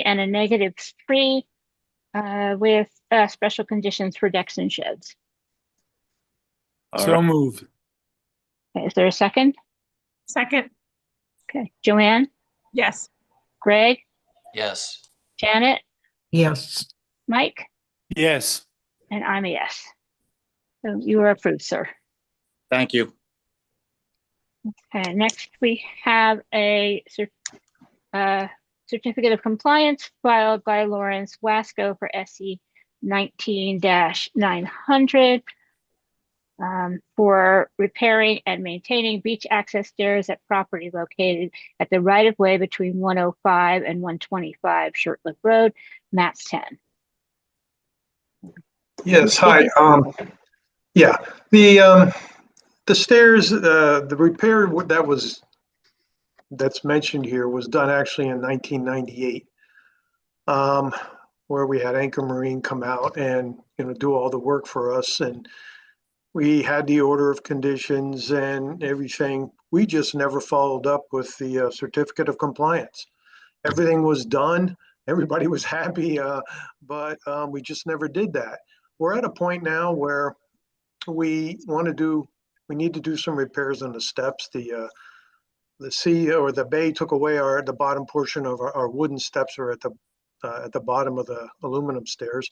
and a negative 3 with special conditions for decks and sheds. So moved. Okay, is there a second? Second, Okay, Joanne, yes. Greg, Yes. Janet, Yes. Mike, Yes. and I'm a yes. So you are approved, sir. Thank you. Okay, next we have a certificate of compliance filed by Lawrence Wasco for SE 19-900 for repairing and maintaining beach access stairs at property located at the right of way between 105 and 125 Shortlift Road, Matt's 10. Yes, hi. Yeah, the stairs, the repair that's mentioned here was done actually in 1998, where we had Anchor Marine come out and, do all the work for us. And we had the order of conditions and everything. We just never followed up with the certificate of compliance. Everything was done. Everybody was happy, but we just never did that. We're at a point now where we need to do some repairs on the steps. The sea or the bay took away the bottom portion of our wooden steps are at the bottom of the aluminum stairs.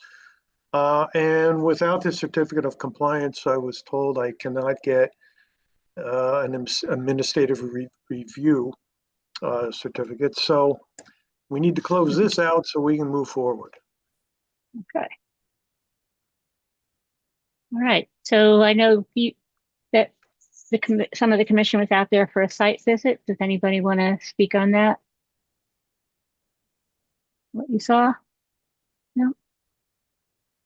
And without the certificate of compliance, I was told I cannot get an administrative review certificate. So we need to close this out so we can move forward. Okay. All right, so I know that some of the commission was out there for a site visit. Does anybody want to speak on that? What you saw? No?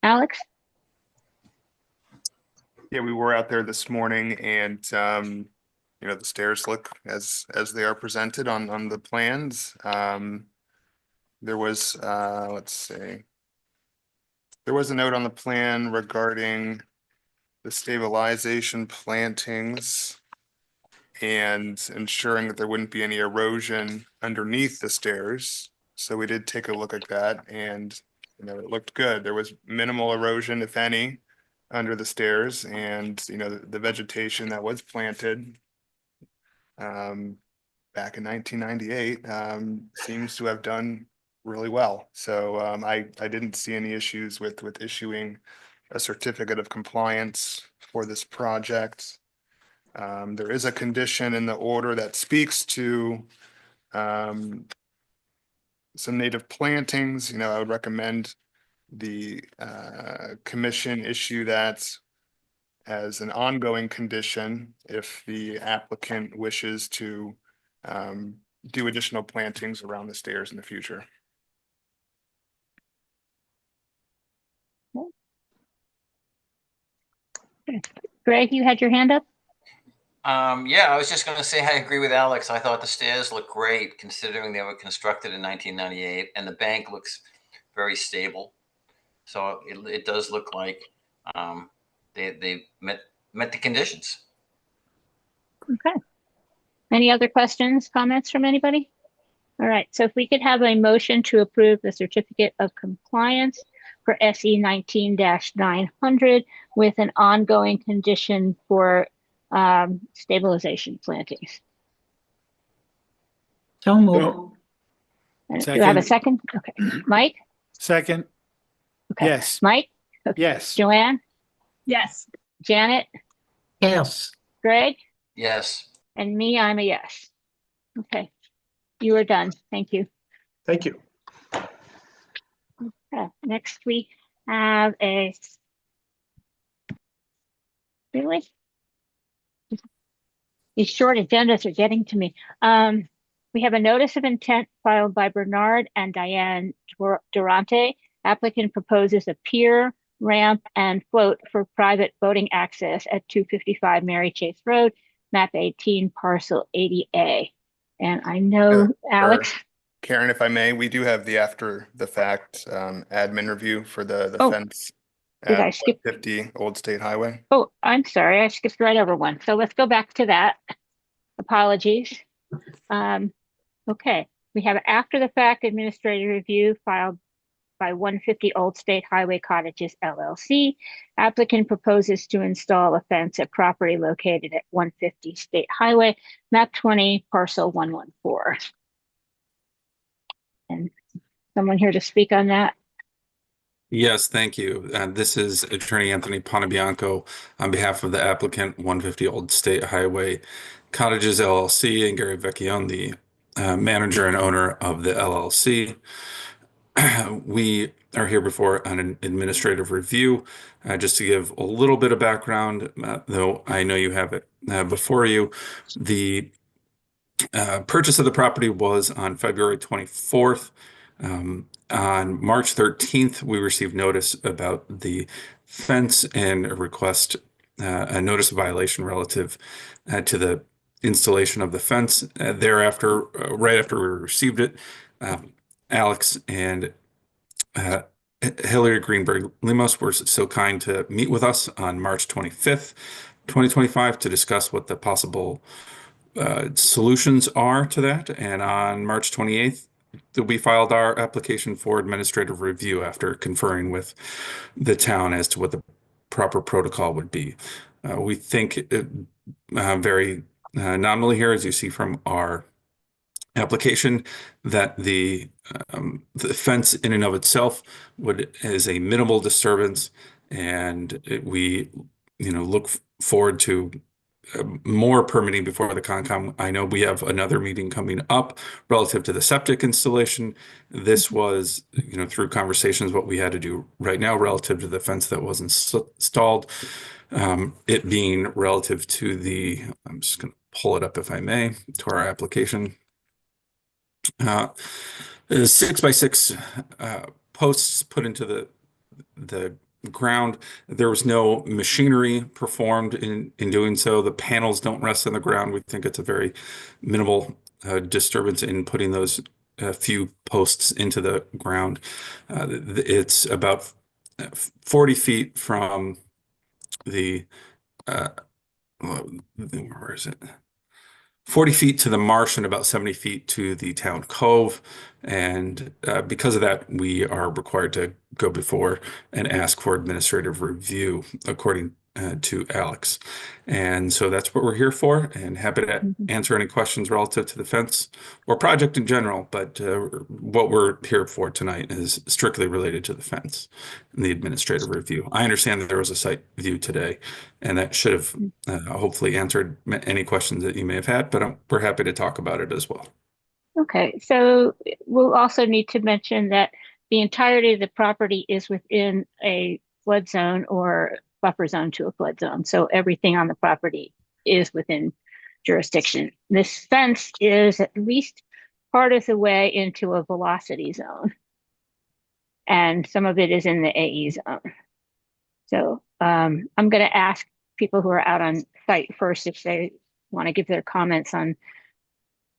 Alex? Yeah, we were out there this morning and, the stairs look as they are presented on the plans. There was, let's see. There was a note on the plan regarding the stabilization plantings and ensuring that there wouldn't be any erosion underneath the stairs. So we did take a look at that and, it looked good. There was minimal erosion, if any, under the stairs, and, the vegetation that was planted back in 1998 seems to have done really well. So I didn't see any issues with issuing a certificate of compliance for this project. There is a condition in the order that speaks to some native plantings. I would recommend the commission issue that as an ongoing condition if the applicant wishes to do additional plantings around the stairs in the future. Greg, you had your hand up? Yeah, I was just going to say I agree with Alex. I thought the stairs look great considering they were constructed in 1998 and the bank looks very stable. So it does look like they met the conditions. Okay. Any other questions, comments from anybody? All right, so if we could have a motion to approve the certificate of compliance for SE 19-900 with an ongoing condition for stabilization plantings. So moved. And do I have a second? Okay, Mike? Second. Okay. Yes. Mike? Okay. Yes. Joanne? Yes. Janet? Yes. Greg? Yes. And me, I'm a yes. Okay, you are done. Thank you. Thank you. Okay. Next we have really? These short agendas are getting to me. We have a notice of intent filed by Bernard and Diane Durante. Applicant proposes a pier, ramp, and float for private boating access at 255 Mary Chase Road, map 18, parcel 80A. And I know, Alex. Karen, if I may, we do have the after the fact admin review for the Oh. fence Did I at skip? 50 Old State Highway. Oh, I'm sorry, I skipped right over one. So let's go back to that. Apologies. Okay, we have after the fact administrative review filed by 150 Old State Highway Cottages LLC. Applicant proposes to install a fence at property located at 150 State Highway, map 20, parcel 114. And someone here to speak on that? Yes, thank you. This is Attorney Anthony Ponabianco on behalf of the applicant, 150 Old State Highway Cottages LLC, and Gary Vecchione, the manager and owner of the LLC. We are here before on an administrative review. Just to give a little bit of background, though I know you have it before you, the purchase of the property was on February 24th. On March 13th, we received notice about the fence and a request, a notice of violation relative to the installation of the fence. Thereafter, right after we received it, Alex and Hilary Greenberg Limos were so kind to meet with us on March 25th, 2025 to discuss what the possible solutions are to that. And on March 28th, we filed our application for administrative review after conferring with the town as to what the proper protocol would be. We think very nominally here, as you see from our application, that the fence in and of itself is a minimal disturbance, and we look forward to more permitting before the Concom. I know we have another meeting coming up relative to the septic installation. This was, through conversations, what we had to do right now relative to the fence that wasn't installed. It being relative to the, I'm just going to pull it up if I may, to our application. 6x6 posts put into the ground. There was no machinery performed in doing so. The panels don't rest on the ground. We think it's a very minimal disturbance in putting those few posts into the ground. It's about 40 feet from the where is it? 40 feet to the marsh and about 70 feet to the town cove. And because of that, we are required to go before and ask for administrative review according to Alex. And so that's what we're here for, and happy to answer any questions relative to the fence or project in general. But what we're here for tonight is strictly related to the fence and the administrative review. I understand that there was a site view today, and that should have hopefully answered any questions that you may have had, but we're happy to talk about it as well. Okay, so we'll also need to mention that the entirety of the property is within a flood zone or buffer zone to a flood zone. So everything on the property is within jurisdiction. This fence is at least part of the way into a velocity zone, and some of it is in the AE zone. So I'm going to ask people who are out on site first if they want to give their comments on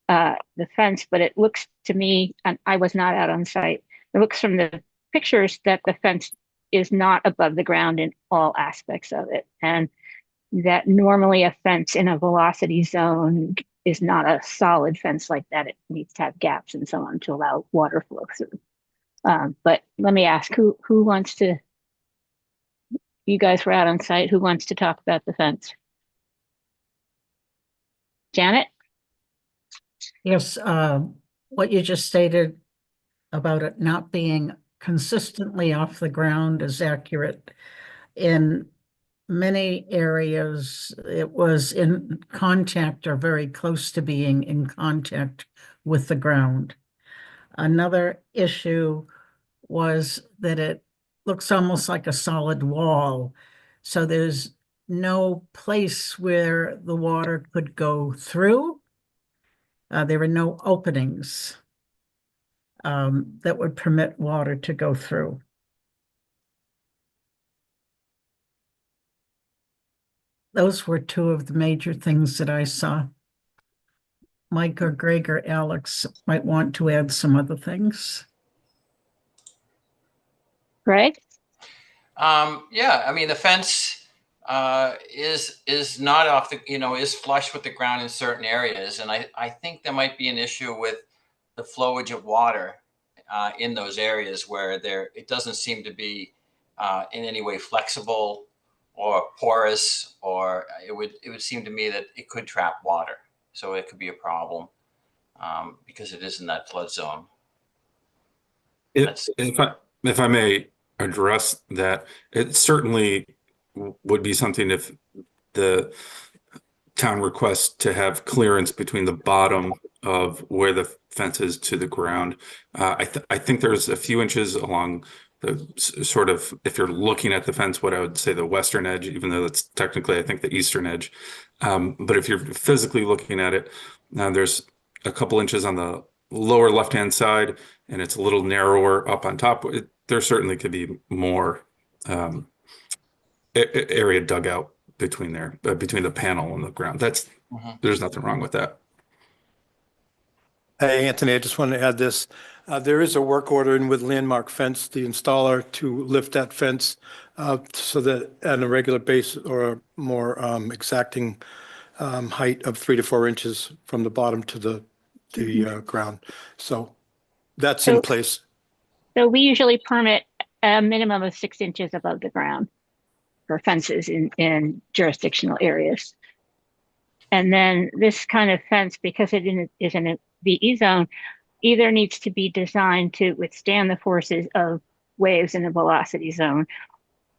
the fence, but it looks to me, and I was not out on site, it looks from the pictures that the fence is not above the ground in all aspects of it, and that normally a fence in a velocity zone is not a solid fence like that. It needs to have gaps and so on to allow water flow through. But let me ask, who wants to, you guys were out on site, who wants to talk about the fence? Janet? Yes, what you just stated about it not being consistently off the ground is accurate. In many areas, it was in contact or very close to being in contact with the ground. Another issue was that it looks almost like a solid wall. So there's no place where the water could go through. There were no openings that would permit water to go through. Those were two of the major things that I saw. Mike or Greg or Alex might want to add some other things. Greg? Yeah, I mean, the fence is not off the, is flush with the ground in certain areas. And I think there might be an issue with the flowage of water in those areas where it doesn't seem to be in any way flexible or porous, or it would seem to me that it could trap water. So it could be a problem because it is in that flood zone. If I may address that, it certainly would be something if the town requests to have clearance between the bottom of where the fence is to the ground. I think there's a few inches along the sort of, if you're looking at the fence, what I would say the western edge, even though that's technically, I think, the eastern edge. But if you're physically looking at it, there's a couple inches on the lower left-hand side, and it's a little narrower up on top. There certainly could be more area dug out between there, between the panel and the ground. There's nothing wrong with that. Hey, Anthony, I just wanted to add this. There is a work order in with Landmark Fence, the installer, to lift that fence so that at a regular basis or a more exacting height of 3 to 4 inches from the bottom to the ground. So that's in place. So we usually permit a minimum of 6 inches above the ground for fences in jurisdictional areas. And then this kind of fence, because it is in a VE zone, either needs to be designed to withstand the forces of waves in a velocity zone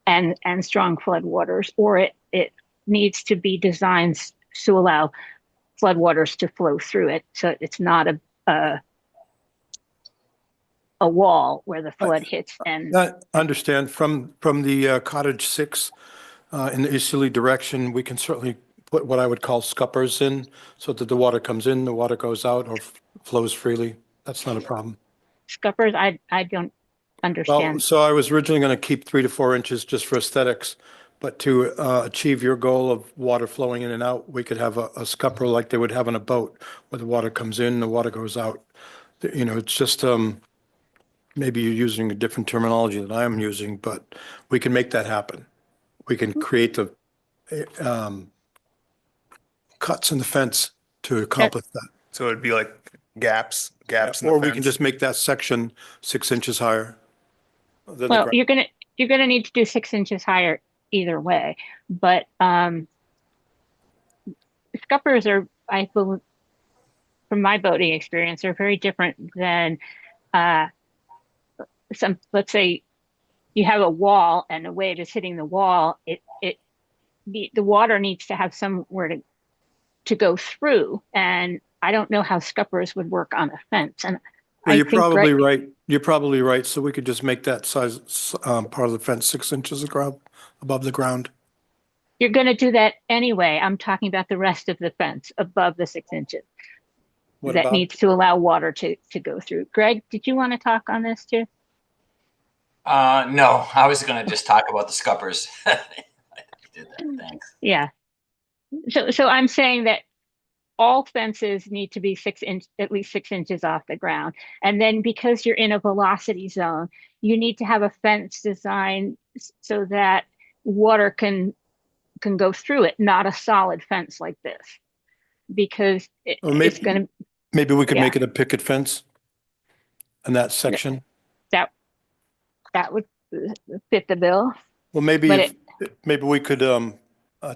and strong floodwaters, or it needs to be designed to allow floodwaters to flow through it. So it's not a wall where the flood hits. And I understand from the cottage 6 in the easterly direction, we can certainly put what I would call scuppers in so that the water comes in, the water goes out or flows freely. That's not a problem. Scuppers, I don't understand. Well, so I was originally going to keep 3 to 4 inches just for aesthetics, but to achieve your goal of water flowing in and out, we could have a scupper like they would have on a boat where the water comes in, the water goes out. It's just maybe you're using a different terminology than I'm using, but we can make that happen. We can create the cuts in the fence to accomplish that. So it'd be like gaps in the Or we fence. can just make that section 6 inches higher than the Well, ground. you're gonna need to do 6 inches higher either way, but scuppers are, I believe, from my boating experience, are very different than let's say you have a wall and a wave is hitting the wall. The water needs to have somewhere to go through, and I don't know how scuppers would work on a fence. And Well, you're probably right. You're probably right. So we could just make that size part of the fence 6 inches above the ground. You're going to do that anyway. I'm talking about the rest of the fence above the 6 inches. What that about? needs to allow water to go through. Greg, did you want to talk on this too? No, I was going to just talk about the scuppers. You did that. Thanks. Yeah. So I'm saying that all fences need to be at least 6 inches off the ground. And then because you're in a velocity zone, you need to have a fence designed so that water can go through it, not a solid fence like this. Because it's going to... Maybe we could make it a picket fence in that section. That would fit the bill. Well, maybe we could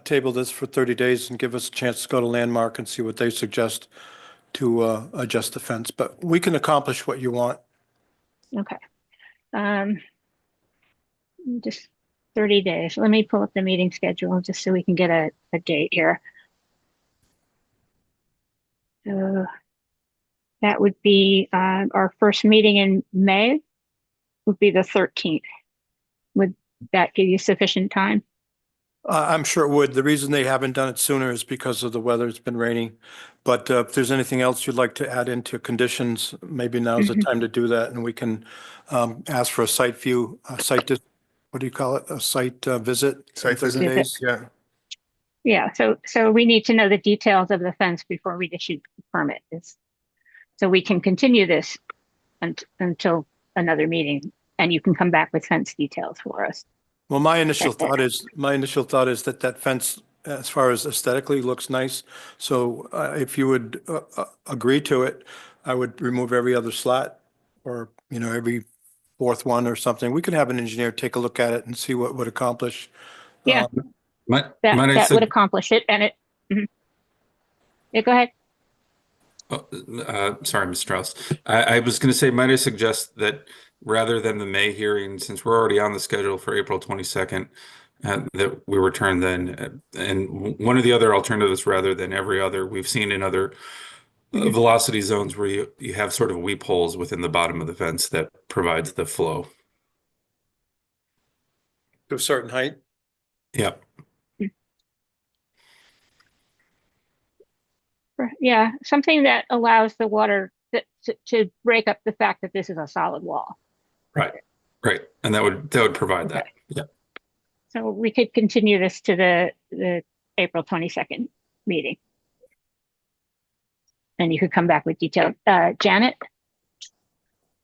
table this for 30 days and give us a chance to go to Landmark and see what they suggest to adjust the fence. But we can accomplish what you want. Okay. Just 30 days. Let me pull up the meeting schedule just so we can get a date here. So that would be our first meeting in May would be the 13th. Would that give you sufficient time? I'm sure it would. The reason they haven't done it sooner is because of the weather. It's been raining. But if there's anything else you'd like to add into conditions, maybe now's the time to do that. And we can ask for a site view, what do you call it? A site visit? Site visit. Days? Yeah. Yeah, so we need to know the details of the fence before we issue the permit. So we can continue this until another meeting, and you can come back with fence details for us. Well, my initial thought is that that fence, as far as aesthetically, looks nice. So if you would agree to it, I would remove every other slat or, every fourth one or something. We could have an engineer take a look at it and see what would accomplish. Yeah. Might That I would sug- accomplish it, and it. Mhm. Yeah, go ahead. Sorry, Ms. Strauss. I was going to say, might I suggest that rather than the May hearing, since we're already on the schedule for April 22nd, that we return then. And one of the other alternatives, rather than every other, we've seen in other velocity zones where you have sort of weep holes within the bottom of the fence that provides the flow. To a certain height. Yeah. Yeah, something that allows the water to break up the fact that this is a solid wall. Right. Right. And that would provide that. Yeah. So we could continue this to the April 22nd meeting. And you could come back with detail. Janet?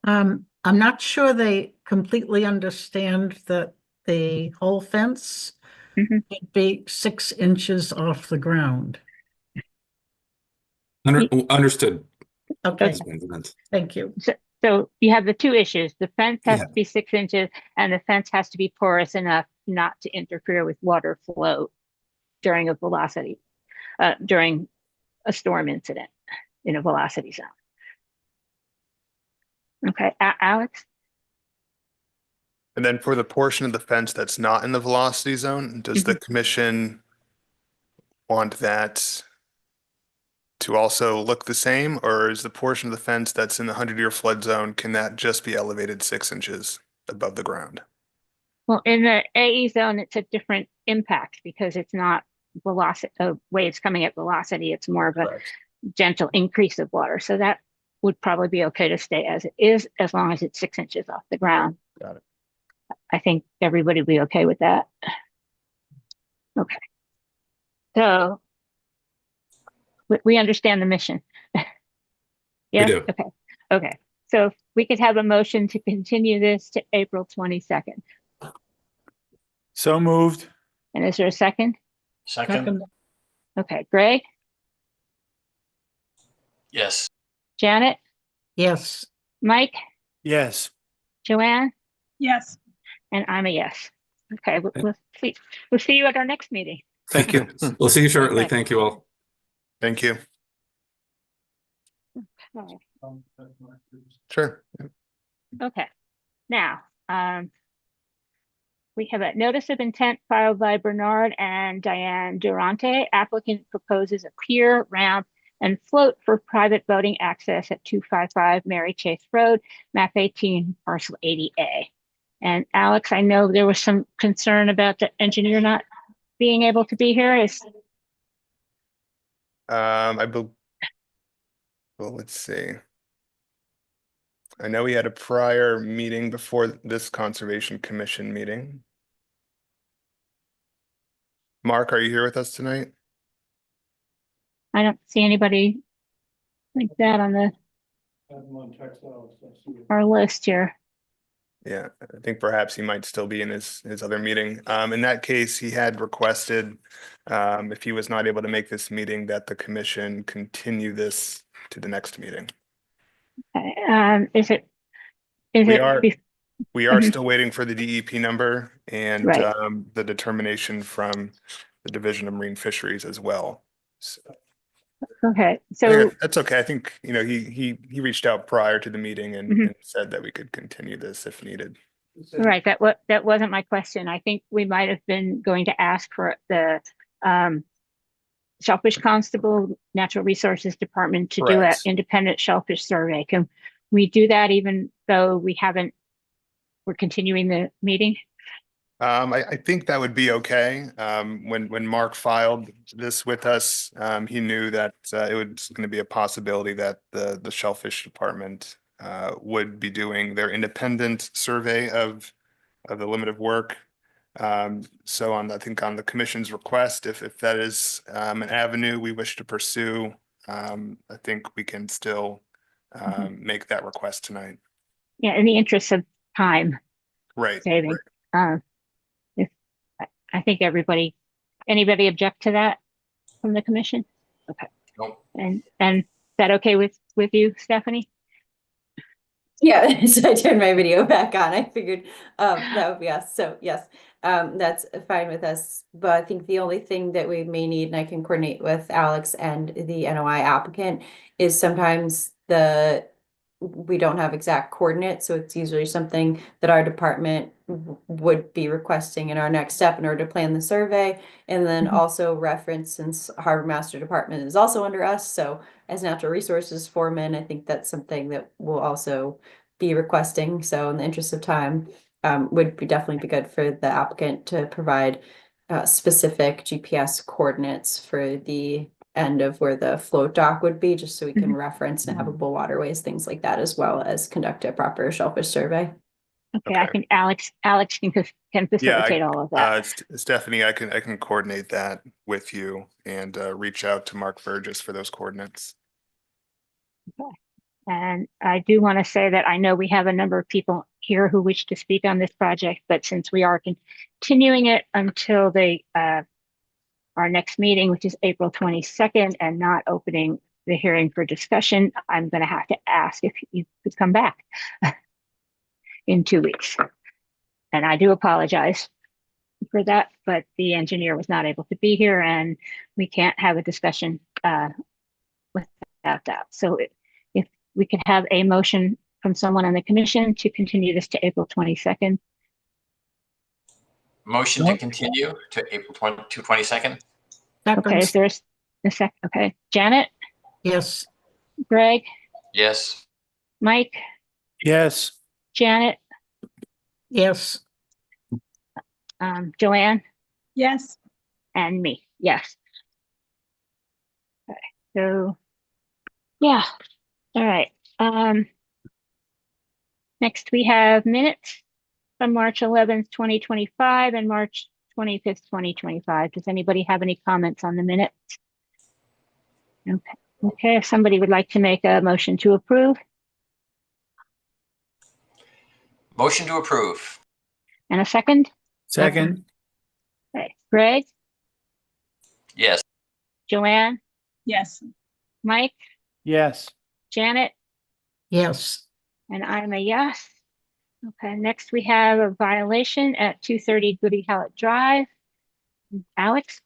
I'm not sure they completely understand that the whole fence Mhm. would be 6 inches off the ground. Understood. Okay, That's- thank you. So you have the two issues. The fence has Yeah. to be 6 inches and the fence has to be porous enough not to interfere with water flow during a during a storm incident in a velocity zone. Okay, Alex? And then for the portion of the fence that's not in the velocity zone, does the commission want that to also look the same, or is the portion of the fence that's in the 100-year flood zone, can that just be elevated 6 inches above the ground? Well, in the AE zone, it's a different impact because it's not velocity, waves coming at velocity. It's more of a gentle increase of water. So that would probably be okay to stay as it is, as long as it's 6 inches off the ground. Got it. I think everybody would be okay with that. Okay. So we understand the mission. Yes? do. Okay. Okay. So if we could have a motion to continue this to April 22nd. So moved. And is there a second? Second? Okay. Greg? Yes. Janet? Yes, Mike? Yes. Joanne? Yes. And I'm a yes. Okay. We'll see you at our next meeting. Thank you. We'll see you shortly. Okay. Thank you all. Thank you. Okay. Sure. Okay. Now, we have a notice of intent filed by Bernard and Diane Durante. Applicant proposes a pier, ramp, and float for private boating access at 255 Mary Chase Road, map 18, parcel 80A. And Alex, I know there was some concern about the engineer not being able to be here. Well, let's see. I know we had a prior meeting before this Conservation Commission meeting. Mark, are you here with us tonight? I don't see anybody like that on our list here. Yeah, I think perhaps he might still be in his other meeting. In that case, he had requested, if he was not able to make this meeting, that the commission continue this to the next meeting. Okay. We are still waiting for the DEP number and Right. the determination from the Division of Marine Fisheries as well. So, Okay, so that's okay. I think, he reached out prior to the meeting and said that we could continue this if needed. right, that wasn't my question. I think we might have been going to ask for the Shellfish Constable, Natural Resources Department to do an Correct. independent shellfish survey. Can we do that even though we're continuing the meeting? I think that would be okay. When Mark filed this with us, he knew that it was going to be a possibility that the Shellfish Department would be doing their independent survey of the limit of work. So I think on the commission's request, if that is an avenue we wish to pursue, I think we can still make that request tonight. Yeah, in the interest of time Right. saving. I think anybody object to that from the commission? Okay. Nope. And is that okay with you, Stephanie? Yeah, so I turned my video back on. I figured that would be us. So yes, that's fine with us. But I think the only thing that we may need, and I can coordinate with Alex and the NOI applicant, is sometimes we don't have exact coordinates. So it's usually something that our department would be requesting in our next step in order to plan the survey. And then also reference, since Harbor Master Department is also under us. So as natural resources foreman, I think that's something that we'll also be requesting. So in the interest of time, would definitely be good for the applicant to provide specific GPS coordinates for the end of where the float dock would be, just so we can reference navigable waterways, things like that, as well as conduct a proper shellfish survey. Okay, I think Alex can facilitate all of that. Stephanie, I can coordinate that with you and reach out to Mark Burgess for those coordinates. Okay. And I do want to say that I know we have a number of people here who wish to speak on this project, but since we are continuing it until our next meeting, which is April 22nd, and not opening the hearing for discussion, I'm going to have to ask if you could come back in 2 weeks. And I do apologize for that, but the engineer was not able to be here and we can't have a discussion without that. So if we could have a motion from someone on the commission to continue this to April 22nd. Motion to continue to April 22nd. Okay, is there a second? Okay, Janet? Yes. Greg? Yes. Mike? Yes. Janet? Yes. Joanne? Yes. And me, yes. Okay, so, yeah, all right. Next we have minutes from March 11th, 2025 and March 25th, 2025. Does anybody have any comments on the minutes? Okay, if somebody would like to make a motion to approve. Motion to approve. And a second? Second. Okay, Greg? Yes. Joanne? Yes. Mike? Yes. Janet? Yes. And I'm a yes. Okay, next we have a violation at 230 Goody Hallett Drive. Alex?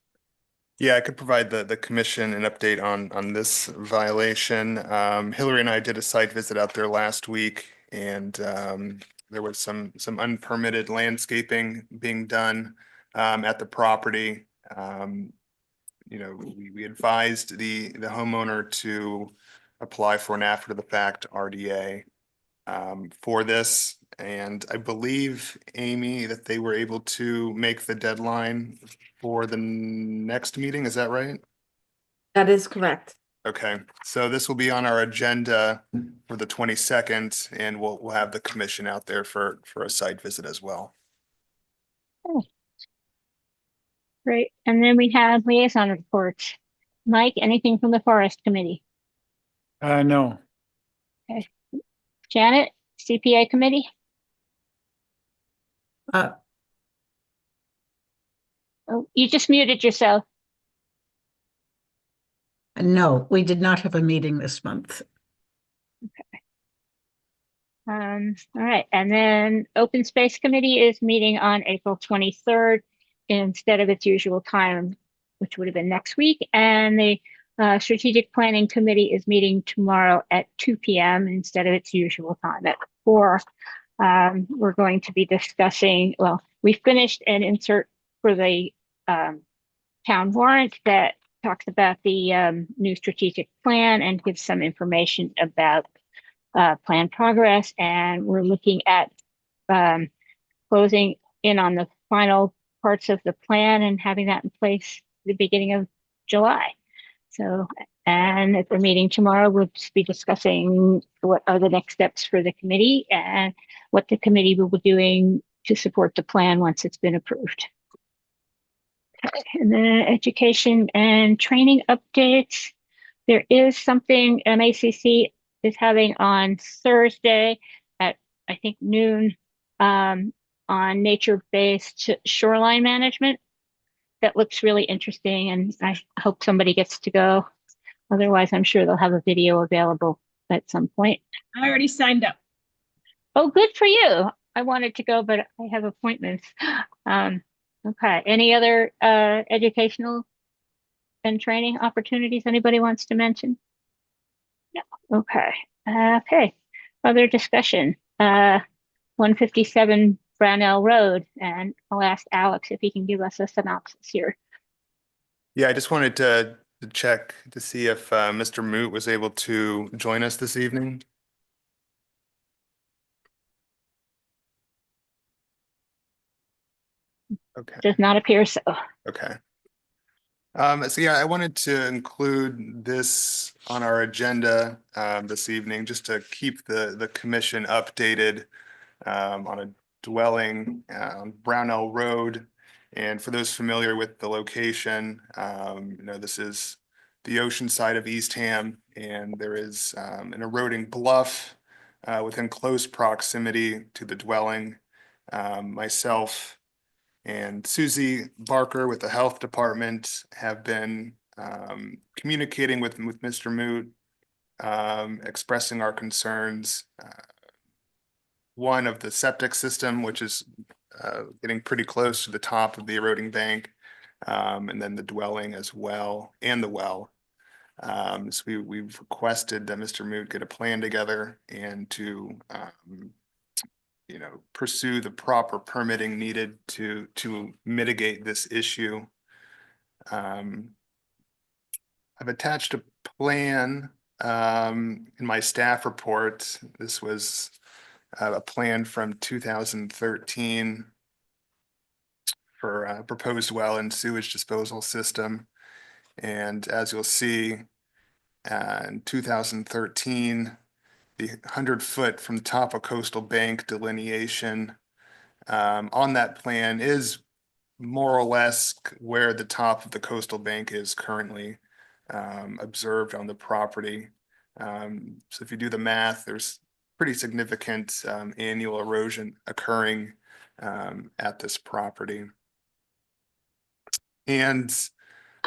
Yeah, I could provide the commission an update on this violation. Hillary and I did a site visit out there last week, and there was some unpermitted landscaping being done at the property. You know, we advised the homeowner to apply for an after the fact RDA for this. And I believe, Amy, that they were able to make the deadline for the next meeting. Is that right? That is correct. Okay, so this will be on our agenda for the 22nd, and we'll have the commission out there for a site visit as well. Oh. Great, and then we have liaison reports. Mike, anything from the Forest Committee? No. Okay. Janet, CPA Committee? Oh, you just muted yourself. No, we did not have a meeting this month. Okay. All right, and then Open Space Committee is meeting on April 23rd instead of its usual time, which would have been next week. And the Strategic Planning Committee is meeting tomorrow at 2 p.m. instead of its usual time at 4. We're going to be discussing, well, we finished an insert for the town warrant that talks about the new strategic plan and gives some information about plan progress. And we're looking at closing in on the final parts of the plan and having that in place at the beginning of July. So, and at the meeting tomorrow, we'll be discussing what are the next steps for the committee and what the committee will be doing to support the plan once it's been approved. Okay. And then education and training updates. There is something MACC is having on Thursday at, I think, noon on nature-based shoreline management. that looks really interesting, and I hope somebody gets to go. Otherwise, I'm sure they'll have a video available at some point. I already signed up. Oh, good for you. I wanted to go, but I have appointments. Okay. Any other educational and training opportunities anybody wants to mention? No. Okay. Okay. Other discussion. 157 Brownell Road, and I'll ask Alex if he can give us a synopsis here. Yeah, I just wanted to check to see if Mr. Moot was able to join us this evening. Okay. Does not appear so. Okay. So yeah, I wanted to include this on our agenda this evening, just to keep the commission updated on a dwelling on Brownell Road. And for those familiar with the location, this is the ocean side of Eastham, and there is an eroding bluff within close proximity to the dwelling. Myself and Susie Barker with the health department have been communicating with Mr. Moot, expressing our concerns. One of the septic system, which is getting pretty close to the top of the eroding bank, and then the dwelling as well, and the well. So we've requested that Mr. Moot get a plan together and to pursue the proper permitting needed to mitigate this issue. I've attached a plan in my staff report. This was a plan from 2013 for a proposed well and sewage disposal system. And as you'll see, in 2013, the 100-foot from the top of coastal bank delineation on that plan is more or less where the top of the coastal bank is currently observed on the property. So if you do the math, there's pretty significant annual erosion occurring at this property. And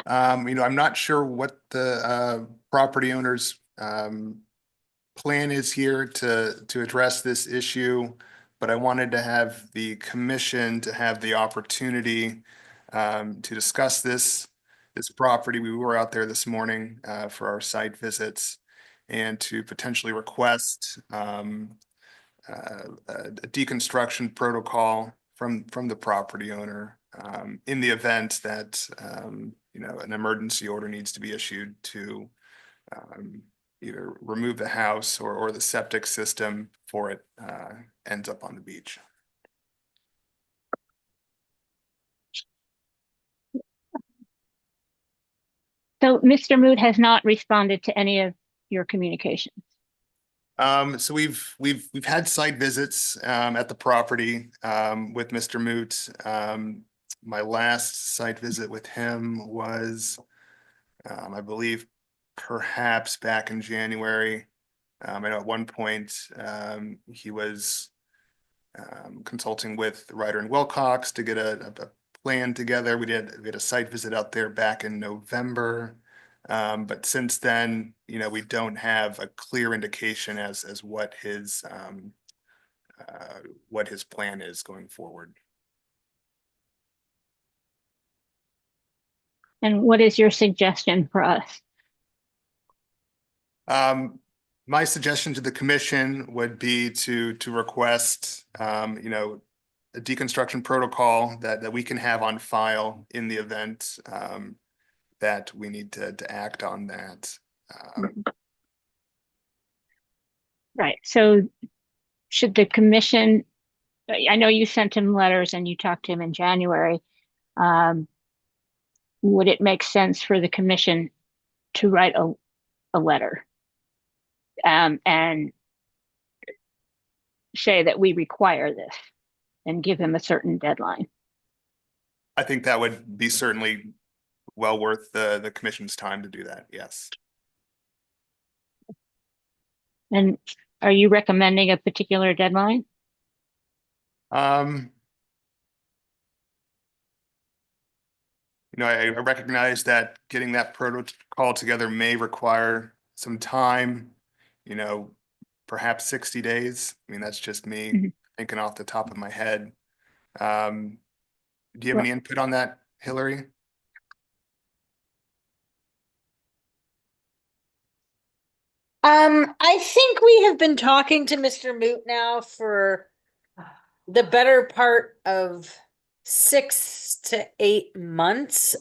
I'm not sure what the property owner's plan is here to address this issue, but I wanted to have the commission to have the opportunity to discuss this property. We were out there this morning for our site visits, and to potentially request a deconstruction protocol from the property owner in the event that an emergency order needs to be issued to either remove the house or the septic system before it ends up on the beach. So Mr. Moot has not responded to any of your communications. So we've had site visits at the property with Mr. Moot. My last site visit with him was, I believe, perhaps back in January. I know at one point he was consulting with Ryder and Wilcox to get a plan together. We had a site visit out there back in November. But since then, we don't have a clear indication as what his plan is going forward. And what is your suggestion for us? My suggestion to the commission would be to request, a deconstruction protocol that we can have on file in the event that we need to act on that. Right. So should the commission, I know you sent him letters and you talked to him in January. Would it make sense for the commission to write a letter and say that we require this and give him a certain deadline? I think that would be certainly well worth the commission's time to do that. Yes. And are you recommending a particular deadline? I recognize that getting that protocol together may require some time, perhaps 60 days. I mean, that's just me Mhm. thinking off the top of my head. Do you have any input on that, Hillary? I think we have been talking to Mr. Moot now for the better part of 6 to 8 months.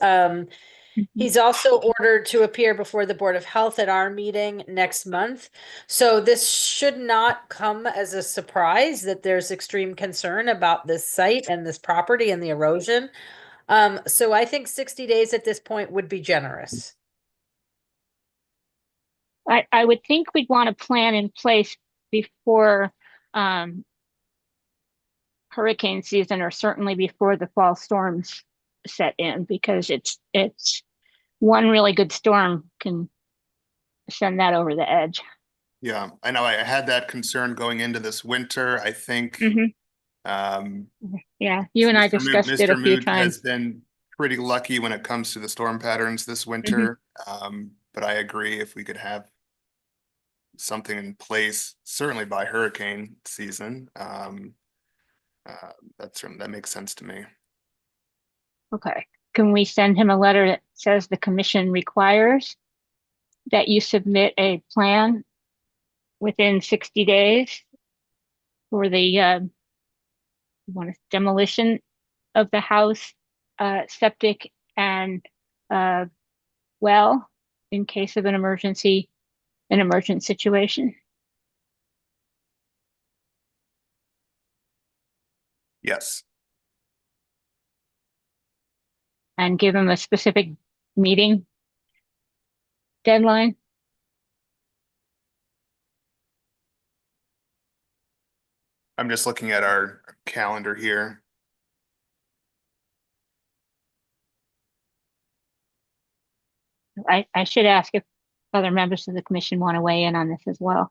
He's also ordered to appear before the Board of Health at our meeting next month. So this should not come as a surprise that there's extreme concern about this site and this property and the erosion. So I think 60 days at this point would be generous. I would think we'd want a plan in place before hurricane season, or certainly before the fall storms set in, because it's one really good storm can send that over the edge. Yeah, I know I had that concern going into this winter. I think Yeah, you and I discussed it a Mr. few Moot has times. been pretty lucky when it comes to the storm patterns this winter. But I agree, if we could have something in place, certainly by hurricane season, that makes sense to me. Okay, can we send him a letter that says the commission requires that you submit a plan within 60 days for the demolition of the house, septic, and well, in case of an emergent situation? Yes. And give him a specific meeting deadline? I'm just looking at our calendar here. I should ask if other members of the commission want to weigh in on this as well.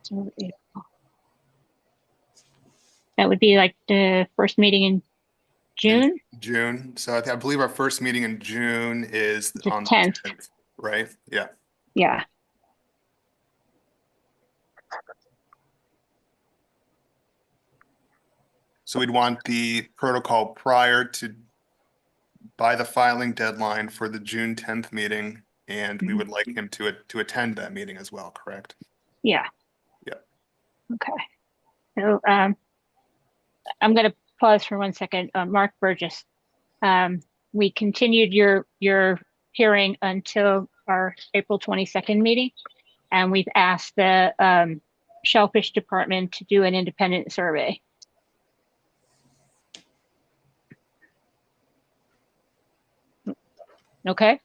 So that would be like the first meeting in June? June. So I believe our first meeting in June is The on 10th. the 10th, right? Yeah. Yeah. So we'd want the protocol by the filing deadline for the June 10th meeting, and we would like him to attend that meeting as well, correct? Yeah. Yeah. Okay. So I'm going to pause for 1 second. Mark Burgess, we continued your hearing until our April 22nd meeting, and we've asked the Shellfish department to do an independent survey. Okay.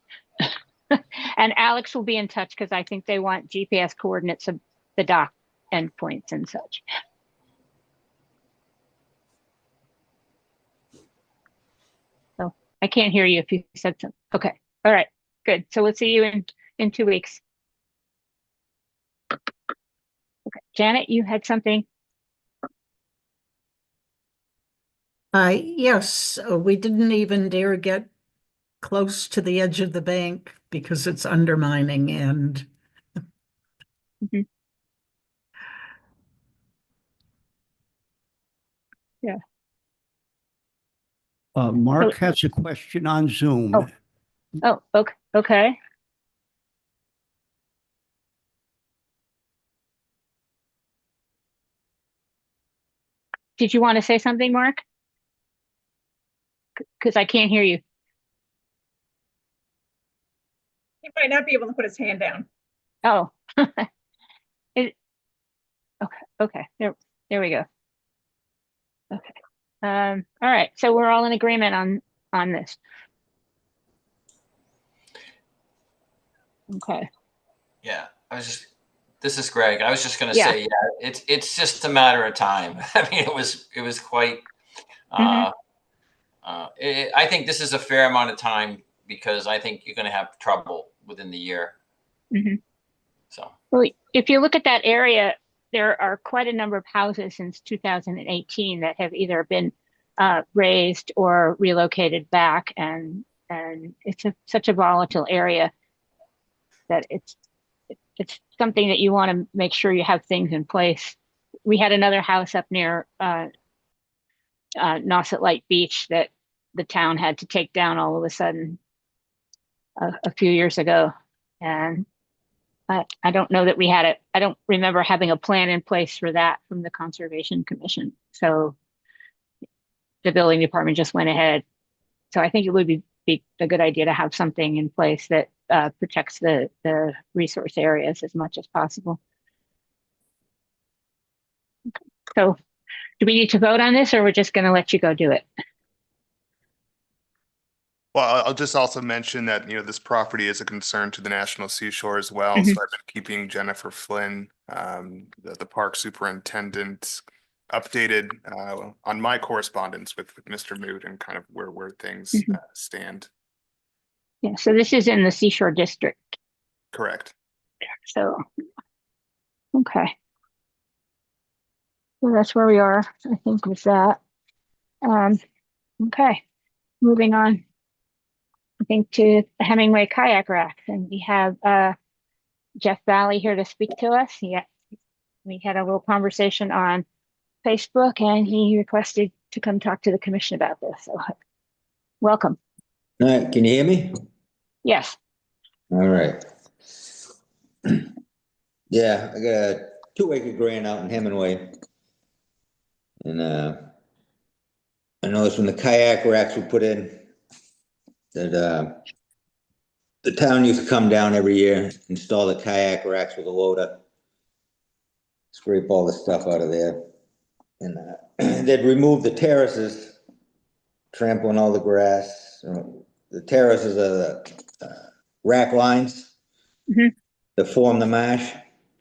And Alex will be in touch because I think they want GPS coordinates of the dock endpoints and such. So I can't hear you if you said something. Okay. All right. Good. So we'll see you in 2 weeks. Okay. Janet, you had something? Yes, we didn't even dare get close to the edge of the bank because it's undermining and Yeah. Mark has a question on Zoom. Oh, okay. Okay. Did you want to say something, Mark? Because I can't hear you. He might not be able to put his hand down. Oh. Okay. There we go. Okay. All right. So we're all in agreement on this. Okay. Yeah, this is Greg. I was just going to Yeah. say, yeah, it's just a matter of time. I mean, it was quite, I think this is a fair amount of time because I think you're going to have trouble within the year. So, well, if you look at that area there are quite a number of houses since 2018 that have either been raised or relocated back, and it's such a volatile area that it's something that you want to make sure you have things in place. We had another house up near Nauset Light Beach that the town had to take down all of a sudden a few years ago, and I don't know that we had it. I don't remember having a plan in place for that from the Conservation Commission. So the building department just went ahead. So I think it would be a good idea to have something in place that protects the resource areas as much as possible. Okay. So do we need to vote on this, or we're just going to let you go do it? Well, I'll just also mention that, this property is a concern to the National Seashore as well. So I've been keeping Jennifer Flynn, the park superintendent, updated on my correspondence with Mr. Moot and kind of where things stand. Yeah, so this is in the Seashore District. Correct. So, okay. So that's where we are, I think, with that. Okay, moving on. I think to Hemingway kayak racks, and we have Jeff Valley here to speak to us. Yeah, we had a little conversation on Facebook, and he requested to come talk to the commission about this. So, welcome. All right, can you hear me? Yes. All right. Yeah, I got a 2-acre grant out in Hemingway, and I noticed when the kayak racks were put in, that the town used to come down every year, install the kayak racks with a loader, scrape all the stuff out of there, and they'd remove the terraces, trampling all the grass. The terraces are the rack lines that form the marsh.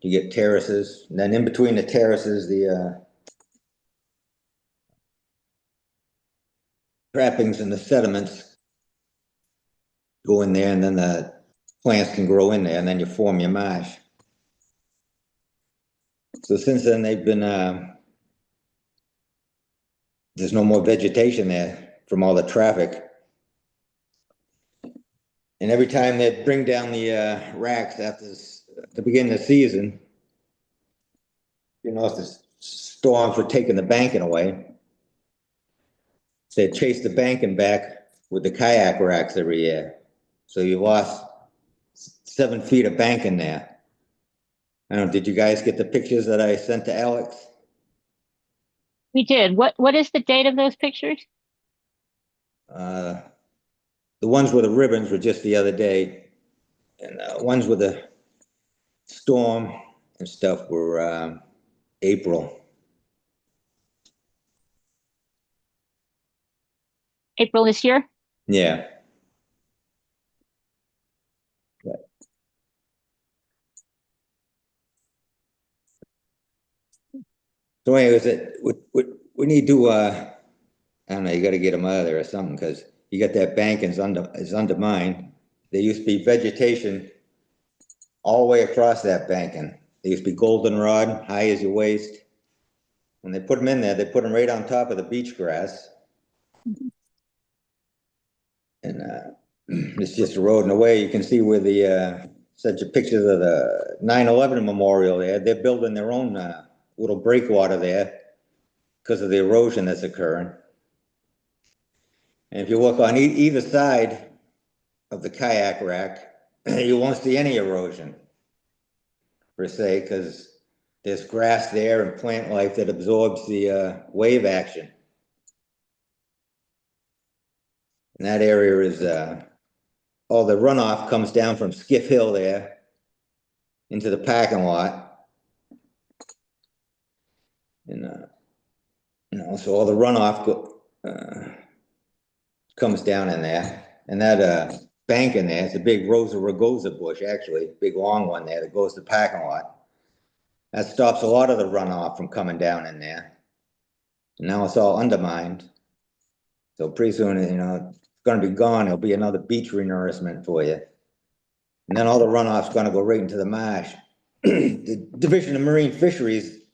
You get terraces, and then in between the terraces, the trappings and the sediments go in there, and then the plants can grow in there, and then you form your marsh. So since then, they've been, there's no more vegetation there from all the traffic. And every time they bring down the racks after the beginning of the season, if the storms were taking the banking away, they'd chase the banking back with the kayak racks every year. So you lost 7 feet of banking there. I don't know, did you guys get the pictures that I sent to Alex? We did. What is the date of those pictures? The ones with the ribbons were just the other day, and ones with the storm and stuff were April. April this year? Yeah. So anyways, we need to, I don't know, you got to get them out of there or something, because you got that bank is undermined. There used to be vegetation all the way across that banking. There used to be goldenrod, high as your waist. When they put them in there, they put them right on top of the beach grass. And it's just eroding away. You can see where the, such pictures of the 9/11 memorial there. They're building their own little breakwater there because of the erosion that's occurring. And if you look on either side of the kayak rack, you won't see any erosion per se, because there's grass there and plant life that absorbs the wave action. And that area is, all the runoff comes down from Skiff Hill there into the parking lot. And, so all the runoff comes down in there. And that bank in there, it's a big Rosa rugosa bush, actually, big long one there that goes to the parking lot. That stops a lot of the runoff from coming down in there. And now it's all undermined. So pretty soon, it's going to be gone. It'll be another beach renourishment for you. And then all the runoff's going to go right into the marsh. The Division of Marine Fisheries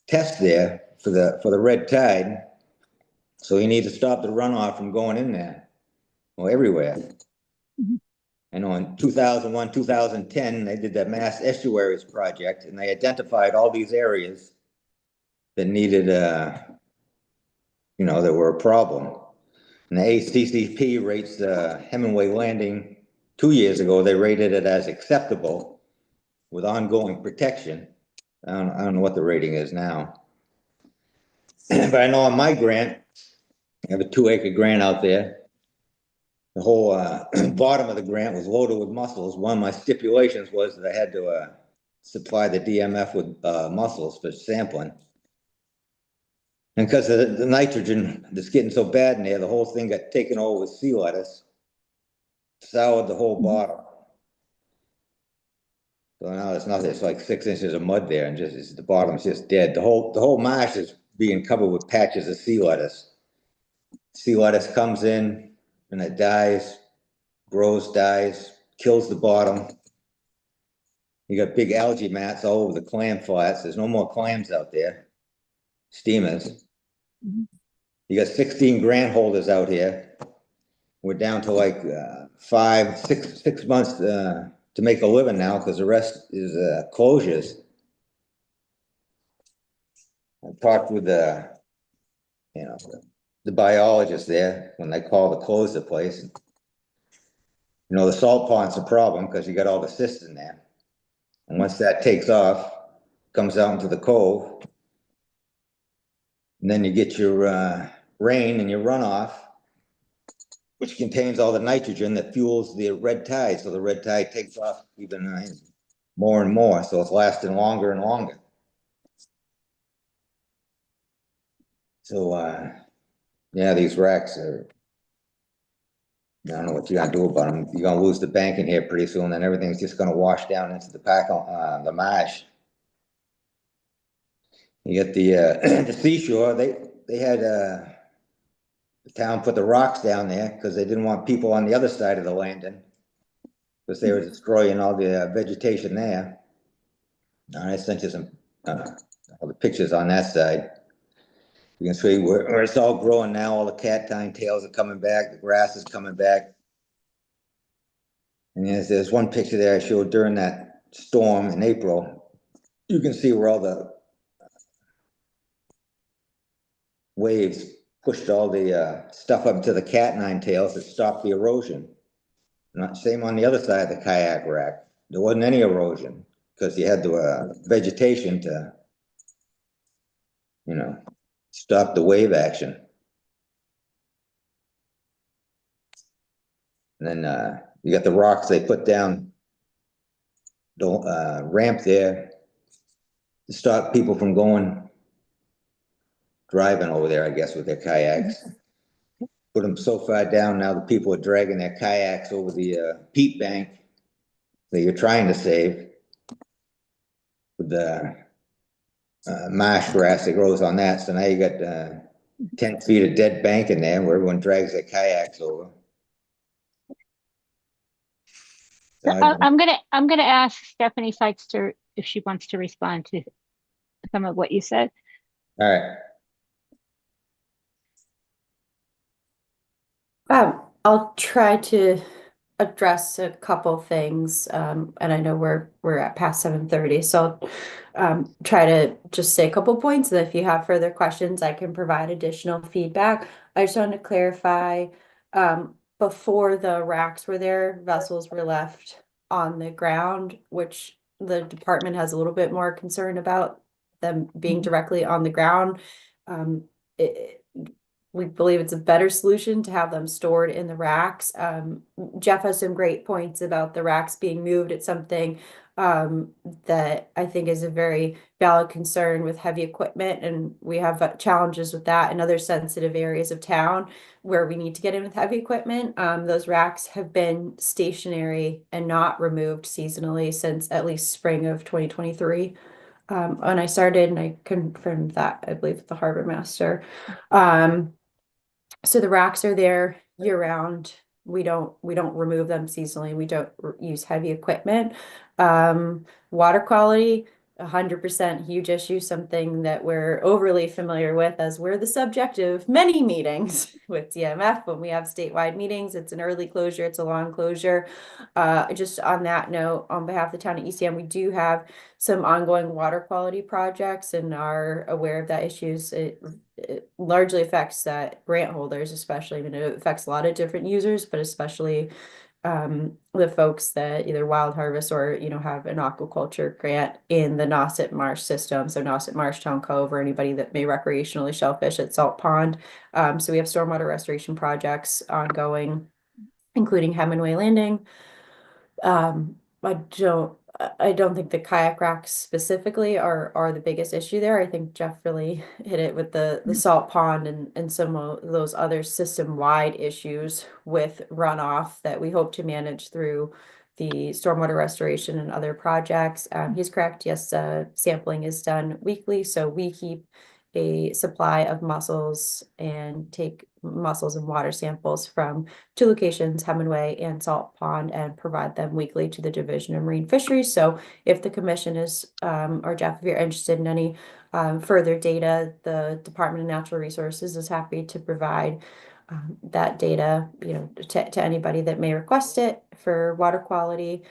test there for the red tide. So you need to stop the runoff from going in there, or everywhere. I know in 2001, 2010, they did that Mass Estuaries project, and they identified all these areas that needed, you know, that were a problem. And the ACCP rates Hemingway Landing 2 years ago, they rated it as acceptable with ongoing protection. I don't know what the rating is now. But I know on my grant, I have a 2-acre grant out there. The whole bottom of the grant was loaded with mussels. One of my stipulations was that I had to supply the DMF with mussels for sampling. And because of the nitrogen that's getting so bad in there, the whole thing got taken over with sea lettuce, soured the whole bottom. So now it's nothing. It's like 6 inches of mud there, and just the bottom's just dead. The whole marsh is being covered with patches of sea lettuce. Sea lettuce comes in and it dies, grows, dies, kills the bottom. You got big algae mats all over the clam flats. There's no more clams out there, steamers. You got 16 grant holders out here. We're down to like 6 months to make a living now, because the rest is closures. I talked with the biologist there when they call to close the place. You know, the salt pond's a problem because you got all the cysts in there. And once that takes off, comes out into the cove, and then you get your rain and your runoff, which contains all the nitrogen that fuels the red tide. So the red tide takes off even more and more. So it's lasting longer and longer. So, yeah, these wrecks are, I don't know what you're gonna do about them. You're gonna lose the bank in here pretty soon, and everything's just gonna wash down into the marsh. You get the seashore. They had the town put the rocks down there because they didn't want people on the other side of the landing, because they were destroying all the vegetation there. And I sent you some all the pictures on that side. You can see where it's all growing now. All the cattine tails are coming back. The grass is coming back. And there's one picture there I showed during that storm in April. You can see where all the waves pushed all the stuff up to the cat-nine tails that stopped the erosion. Same on the other side of the kayak rack. There wasn't any erosion because you had the vegetation to, you know, stop the wave action. And then you got the rocks they put down the ramp there to stop people from driving over there, I guess, with their kayaks. Put them so far down now that people are dragging their kayaks over the peat bank that you're trying to save with the marsh grass that grows on that. So now you got 10 feet of dead bank in there where everyone drags their kayaks over. So I'm gonna ask Stephanie Sykes if she wants to respond to some of what you said. All right. I'll try to address a couple things, and I know we're at past 7:30, so I'll try to just say a couple points. And if you have further questions, I can provide additional feedback. I just wanted to clarify, before the racks were there, vessels were left on the ground, which the department has a little bit more concern about them being directly on the ground. We believe it's a better solution to have them stored in the racks. Jeff has some great points about the racks being moved. It's something that I think is a very valid concern with heavy equipment, and we have challenges with that in other sensitive areas of town where we need to get in with heavy equipment. Those racks have been stationary and not removed seasonally since at least spring of 2023. When I started, and I confirmed that, I believe, with the harbor master. So the racks are there year round. We don't remove them seasonally. We don't use heavy equipment. Water quality, 100% huge issue, something that we're overly familiar with as we're the subject of many meetings with DMF. When we have statewide meetings, it's an early closure, it's a long closure. Just on that note, on behalf of the town of Eastham, we do have some ongoing water quality projects and are aware of that issues. It largely affects grant holders, especially. I mean, it affects a lot of different users, but especially the folks that either wild harvest or, you know, have an aquaculture grant in the Nauset Marsh system. So Nauset Marsh, Town Cove, or anybody that may recreationally shellfish at Salt Pond. So we have stormwater restoration projects ongoing, including Hemingway Landing. I don't think the kayak racks specifically are the biggest issue there. I think Jeff really hit it with the salt pond and some of those other system-wide issues with runoff that we hope to manage through the stormwater restoration and other projects. He's correct. Yes, sampling is done weekly, so we keep a supply of mussels and take mussels and water samples from 2 locations, Hemingway and Salt Pond, and provide them weekly to the Division of Marine Fisheries. So if the commission is, or Jeff, if you're interested in any further data, the Department of Natural Resources is happy to provide that data, you know, to anybody that may request it for water quality.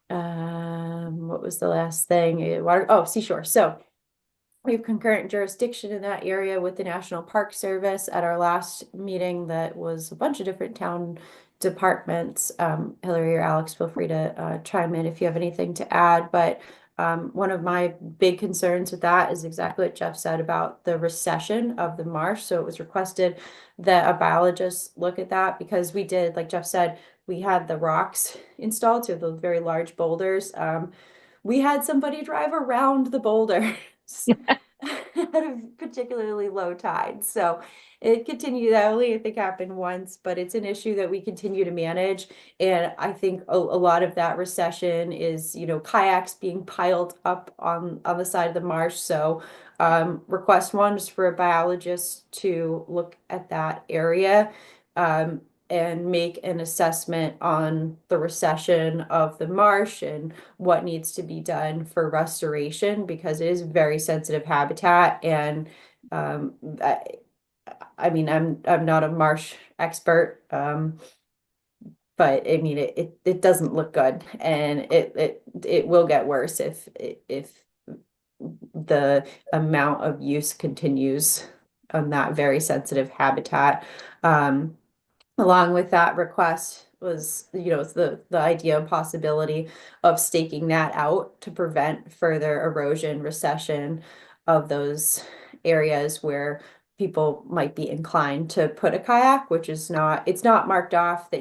What was the last thing? Seashore. So we have concurrent jurisdiction in that area with the National Park Service. At our last meeting, that was a bunch of different town departments. Hillary or Alex, feel free to chime in if you have anything to add. But one of my big concerns with that is exactly what Jeff said about the recession of the marsh. So it was requested that a biologist look at that, because we did, like Jeff said, we had the rocks installed, so those very large boulders. We had somebody drive around the boulder at a particularly low tide. So it continued, that only I think happened once, but it's an issue that we continue to manage. And I think a lot of that recession is, you know, kayaks being piled up on the side of the marsh. So request 1 is for a biologist to look at that area. And make an assessment on the recession of the marsh and what needs to be done for restoration, because it is very sensitive habitat. And I mean, I'm not a marsh expert, but I mean, it doesn't look good, and it will get worse if the amount of use continues on that very sensitive habitat. Along with that request was, you know, the idea and possibility of staking that out to prevent further erosion, recession of those areas where people might be inclined to put a kayak, which is not, it's not marked off that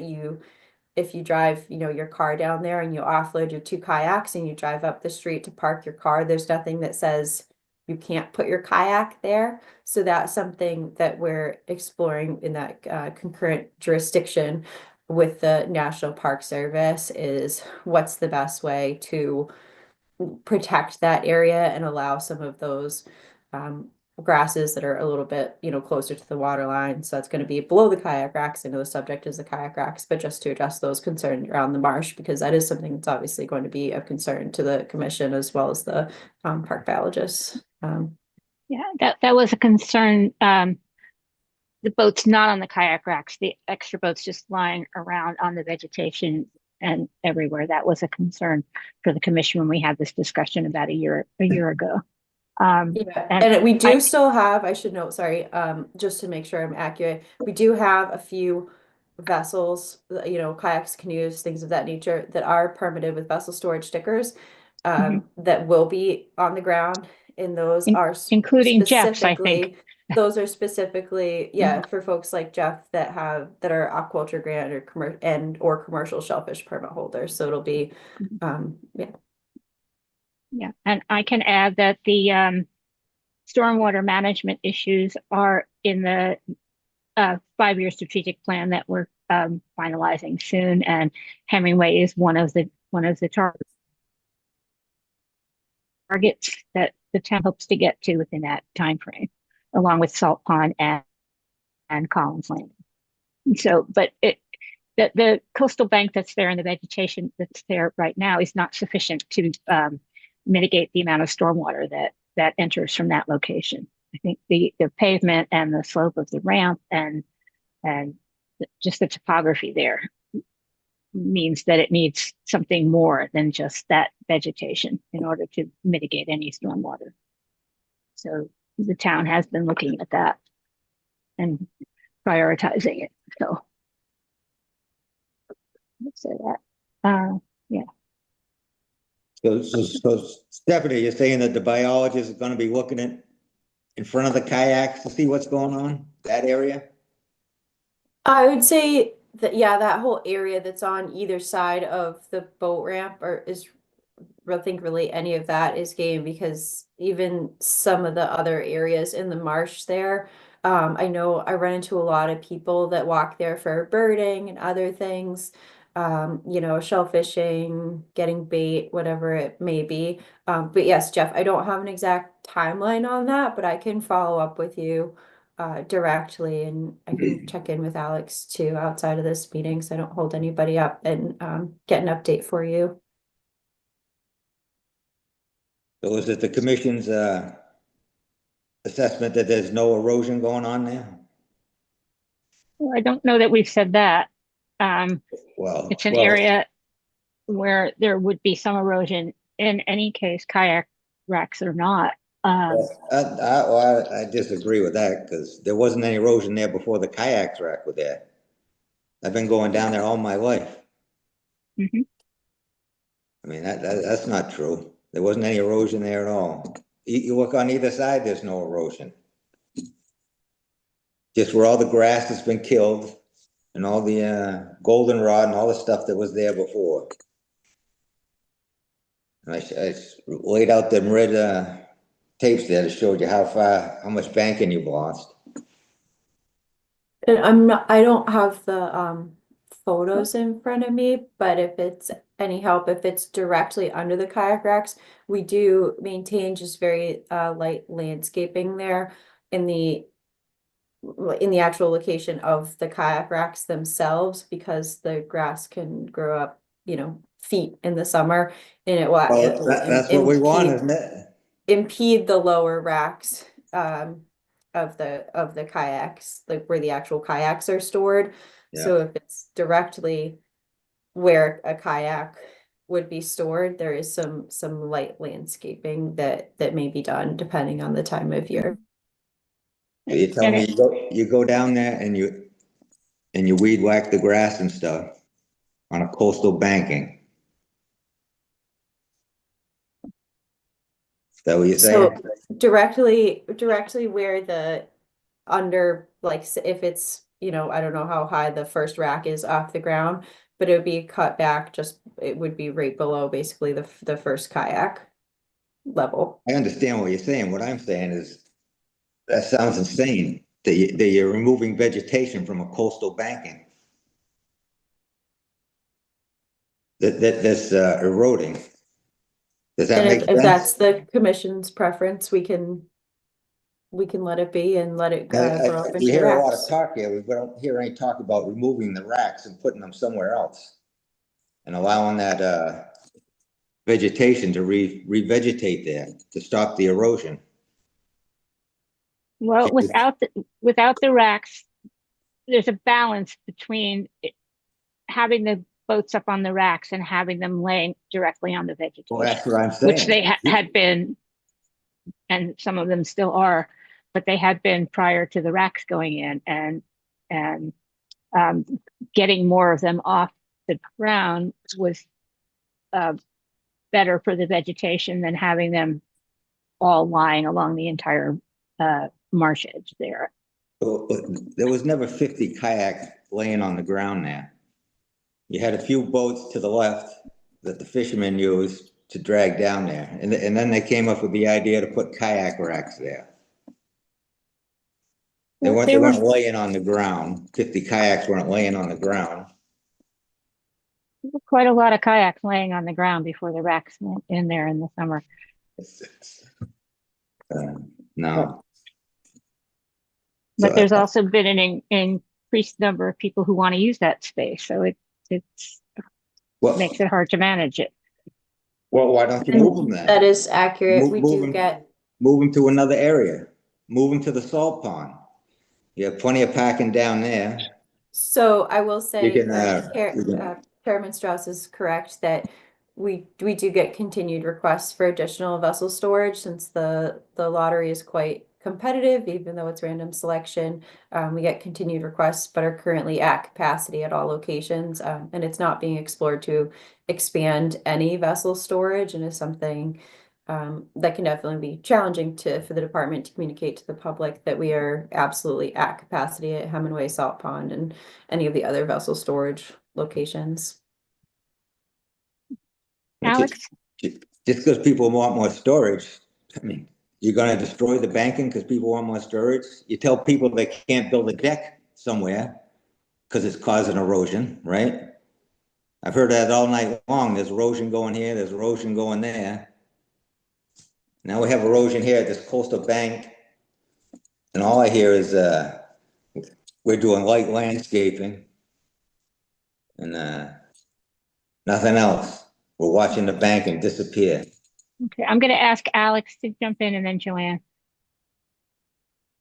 if you drive, you know, your car down there and you offload your 2 kayaks and you drive up the street to park your car, there's nothing that says you can't put your kayak there. So that's something that we're exploring in that concurrent jurisdiction with the National Park Service, is what's the best way to protect that area and allow some of those grasses that are a little bit, you know, closer to the water line. So that's going to be below the kayak racks. I know the subject is the kayak racks, but just to address those concerns around the marsh, because that is something that's obviously going to be of concern to the commission as well as the park biologists. Yeah, that was a concern. The boats not on the kayak racks, the extra boats just lying around on the vegetation and everywhere. That was a concern for the commission when we had this discussion about a year ago. And we do still have, I should note, sorry, just to make sure I'm accurate, we do have a few vessels, you know, kayaks, canoes, things of that nature that are permitted with vessel storage stickers that will be on the ground. And those are including Jeff's, I think. Those are specifically, for folks like Jeff that are aquaculture grant or commercial shellfish permit holders. So it'll be, Yeah, and I can add that the stormwater management issues are in the 5-year strategic plan that we're finalizing soon, and Hemingway is one of the targets that the town hopes to get to within that time frame, along with Salt Pond and Collins Landing. So, but the coastal bank that's there and the vegetation that's there right now is not sufficient to mitigate the amount of stormwater that enters from that location. I think the pavement and the slope of the ramp and just the topography there means that it needs something more than just that vegetation in order to mitigate any stormwater. So the town has been looking at that and prioritizing it. So let's say that. Yeah. So Stephanie, you're saying that the biologist is gonna be looking at in front of the kayaks to see what's going on, that area? I would say that, yeah, that whole area that's on either side of the boat ramp I think really any of that is game, because even some of the other areas in the marsh there, I know I run into a lot of people that walk there for birding and other things, shellfishing, getting bait, whatever it may be. But yes, Jeff, I don't have an exact timeline on that, but I can follow up with you directly, and I can check in with Alex too outside of this meeting, so I don't hold anybody up, and get an update for you. So is it the commission's assessment that there's no erosion going on there? Well, I don't know that we've said that. Well, It's an area where there would be some erosion in any case, kayak racks or not. I disagree with that, because there wasn't any erosion there before the kayaks rack were there. I've been going down there all my life. Mhm. I mean, that's not true. There wasn't any erosion there at all. You look on either side, there's no erosion. Just where all the grass has been killed and all the goldenrod and all the stuff that was there before. And I laid out them red tapes there that showed you how much banking you've lost. And I don't have the photos in front of me, but if it's any help, if it's directly under the kayak racks, we do maintain just very light landscaping there in the actual location of the kayak racks themselves, because the grass can grow up, feet in the summer, and it will That's what we want, isn't it? impede the lower racks of the kayaks, like where the actual kayaks are stored. Yeah. So if it's directly where a kayak would be stored, there is some light landscaping that may be done depending on the time of year. You tell me you go down there and you weed whack the grass and stuff on a coastal banking. Is that what you're saying? So directly where the under, like, if it's, I don't know how high the first rack is off the ground, but it would be cut back, it would be right below basically the first kayak level. I understand what you're saying. What I'm saying is that sounds insane that you're removing vegetation from a coastal banking. That's eroding. Does that make sense? If that's the commission's preference, we can let it be and let it grow up We into hear a lot of racks. talk here. We don't hear any talk about removing the racks and putting them somewhere else and allowing that vegetation to revegetate there to stop the erosion. Well, without the racks, there's a balance between having the boats up on the racks and having them laying directly on the vegetation. Well, that's what I'm saying. Which they had been, and some of them still are, but they had been prior to the racks going in, and getting more of them off the ground was better for the vegetation than having them all lying along the entire marsh edge there. There was never 50 kayaks laying on the ground there. You had a few boats to the left that the fishermen used to drag down there. And then they came up with the idea to put kayak racks there. They weren't laying on the ground. 50 kayaks weren't laying on the ground. Quite a lot of kayaks laying on the ground before the racks went in there in the summer. No. But there's also been an increased number of people who want to use that space. So it makes it hard to manage it. Well, why don't you move them then? That is accurate. Move- We move do them. get, Move them to another area. Move them to the salt pond. You have plenty of parking down there. so I will say, can, you can- Chairman Strauss is correct that we do get continued requests for additional vessel storage since the lottery is quite competitive, even though it's random selection. We get continued requests, but are currently at capacity at all locations. And it's not being explored to expand any vessel storage, and is something that can definitely be challenging for the department to communicate to the public that we are absolutely at capacity at Hemingway Salt Pond and any of the other vessel storage locations. Alex? Just because people want more storage, I mean, you're gonna destroy the banking because people want more storage? You tell people they can't build a deck somewhere because it's causing erosion, right? I've heard that all night long. There's erosion going here, there's erosion going there. Now we have erosion here at this coastal bank. And all I hear is, we're doing light landscaping. And nothing else. We're watching the banking disappear. Okay, I'm going to ask Alex to jump in and then Joanne.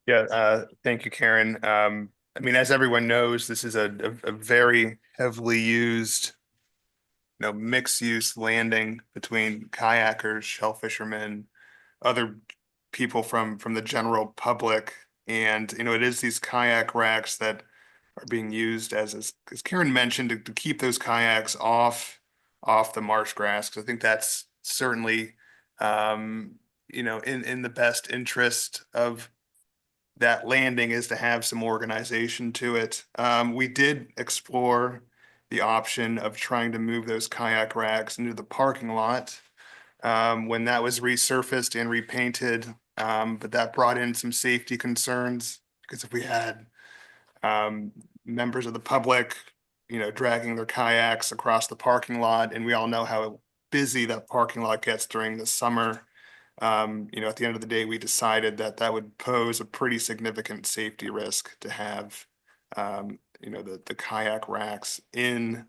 Yeah, thank you, Karen. I mean, as everyone knows, this is a very heavily used, mixed use landing between kayakers, shell fishermen, other people from the general public. And, it is these kayak racks that are being used as Karen mentioned, to keep those kayaks off the marsh grass. Because I think that's certainly, in the best interest of that landing, is to have some organization to it. We did explore the option of trying to move those kayak racks into the parking lot when that was resurfaced and repainted. But that brought in some safety concerns, because if we had members of the public, dragging their kayaks across the parking lot, and we all know how busy that parking lot gets during the summer. At the end of the day, we decided that would pose a pretty significant safety risk to have, the kayak racks in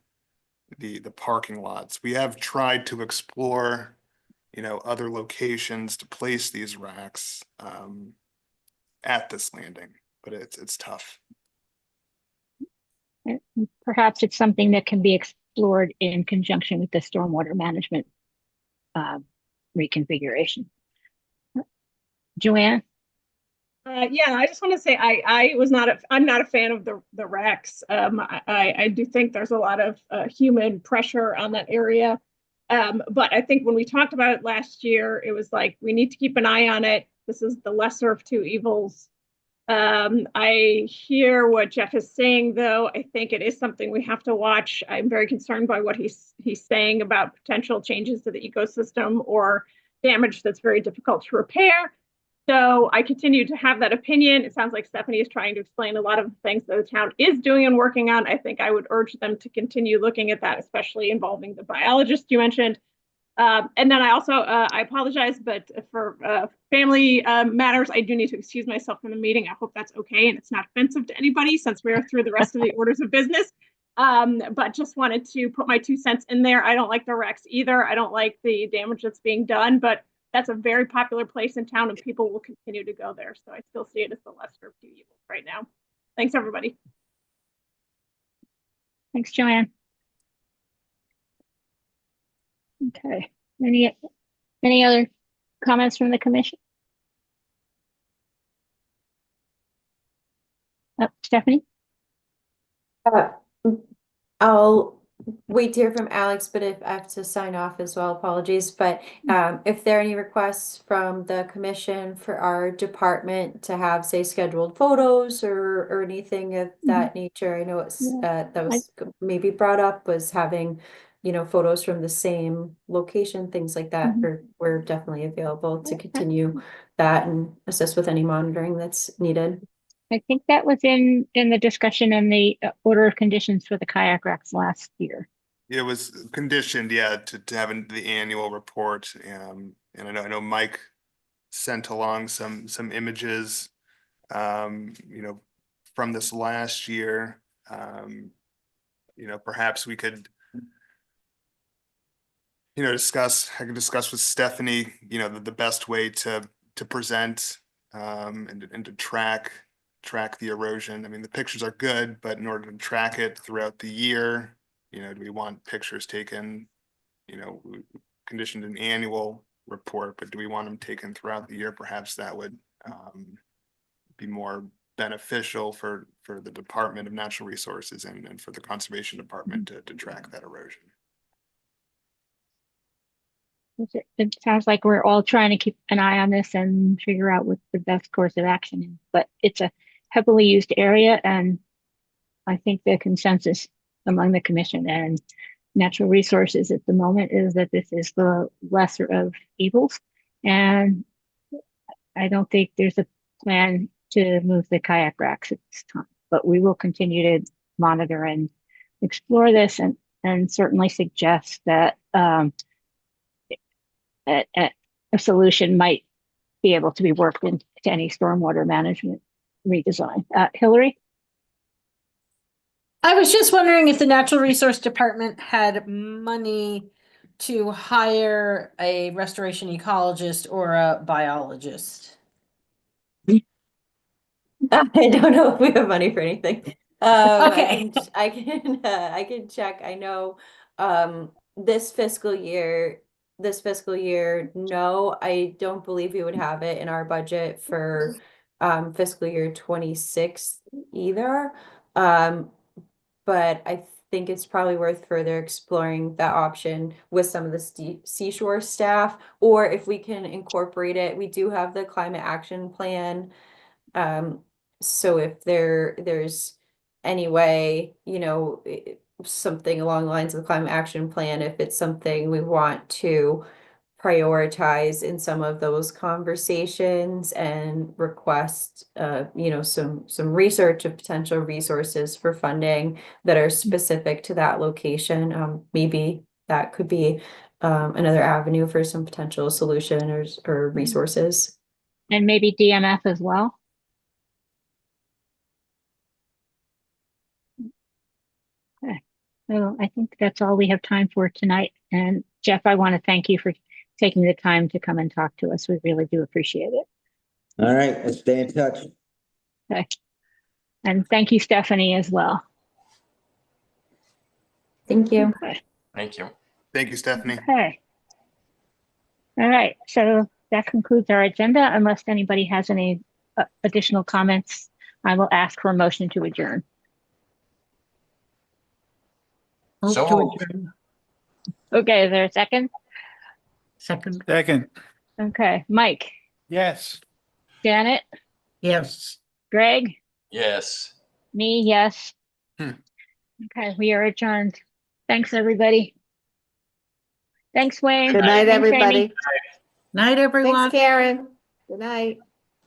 the parking lots. We have tried to explore, other locations to place these racks at this landing, but it's tough. Perhaps it's something that can be explored in conjunction with the stormwater management reconfiguration. Joanne? Yeah, I just want to say I'm not a fan of the racks. I do think there's a lot of human pressure on that area. But I think when we talked about it last year, it was like, we need to keep an eye on it. This is the lesser of two evils. I hear what Jeff is saying, though. I think it is something we have to watch. I'm very concerned by what he's saying about potential changes to the ecosystem or damage that's very difficult to repair. So I continue to have that opinion. It sounds like Stephanie is trying to explain a lot of the things that the town is doing and working on. I think I would urge them to continue looking at that, especially involving the biologist you mentioned. And then I also, I apologize, but for family matters, I do need to excuse myself from the meeting. I hope that's okay and it's not offensive to anybody, since we are through the rest of the orders of business. But just wanted to put my 2 cents in there. I don't like the wrecks either. I don't like the damage that's being done, but that's a very popular place in town and people will continue to go there. So I still see it as the lesser of two evils right now. Thanks, everybody. Thanks, Joanne. Okay. Any other comments from the commission? Stephanie? I'll wait to hear from Alex, but if I have to sign off as well, apologies. But if there are any requests from the commission for our department to have, say, scheduled photos or anything of that nature, I know it's that was maybe brought up, was having, photos from the same location, things like that. We're definitely available to continue that and assist with any monitoring that's needed. I think that was in the discussion in the order of conditions for the kayak racks last year. It was conditioned, yeah, to having the annual report. And I know Mike sent along some images, from this last year. Perhaps we could, I can discuss with Stephanie, the best way to present and to track the erosion. I mean, the pictures are good, but in order to track it throughout the year, do we want pictures taken, conditioned an annual report, but do we want them taken throughout the year? Perhaps that would be more beneficial for the Department of Natural Resources and for the Conservation Department to track that erosion. It sounds like we're all trying to keep an eye on this and figure out what the best course of action is, but it's a heavily used area, and I think the consensus among the commission and natural resources at the moment is that this is the lesser of evils, and I don't think there's a plan to move the kayak racks at this time, but we will continue to monitor and explore this and certainly suggest that a solution might be able to be worked into any stormwater management redesign. Hillary? I was just wondering if the Natural Resource Department had money to hire a restoration ecologist or a biologist. I don't know if we have money for anything. Okay. I can check. I know this fiscal year, no, I don't believe we would have it in our budget for fiscal year 26 either. But I think it's probably worth further exploring that option with some of the seashore staff, or if we can incorporate it. We do have the climate action plan. So if there's any way, something along the lines of the climate action plan, if it's something we want to prioritize in some of those conversations and request, some research of potential resources for funding that are specific to that location, maybe that could be another avenue for some potential solution or resources. And maybe DMF as well? Okay. So I think that's all we have time for tonight. And Jeff, I want to thank you for taking the time to come and talk to us. We really do appreciate it. All right, let's stay in touch. Okay. And thank you, Stephanie, as well. Thank you. Okay. Thank you. Thank you, Stephanie. Okay. All right. So that concludes our agenda. Unless anybody has any additional comments, I will ask for a motion to adjourn. Move So to moved. adjourn. Okay. Is there a second? Second, Second. Okay. Mike, Yes. Janet, yes. Greg, Yes. me, yes. Okay. We are adjourned. Thanks, everybody. Thanks, Wayne. Good night, Thanks, Amy. everybody. Night, everyone. Thanks, Karen. Good night.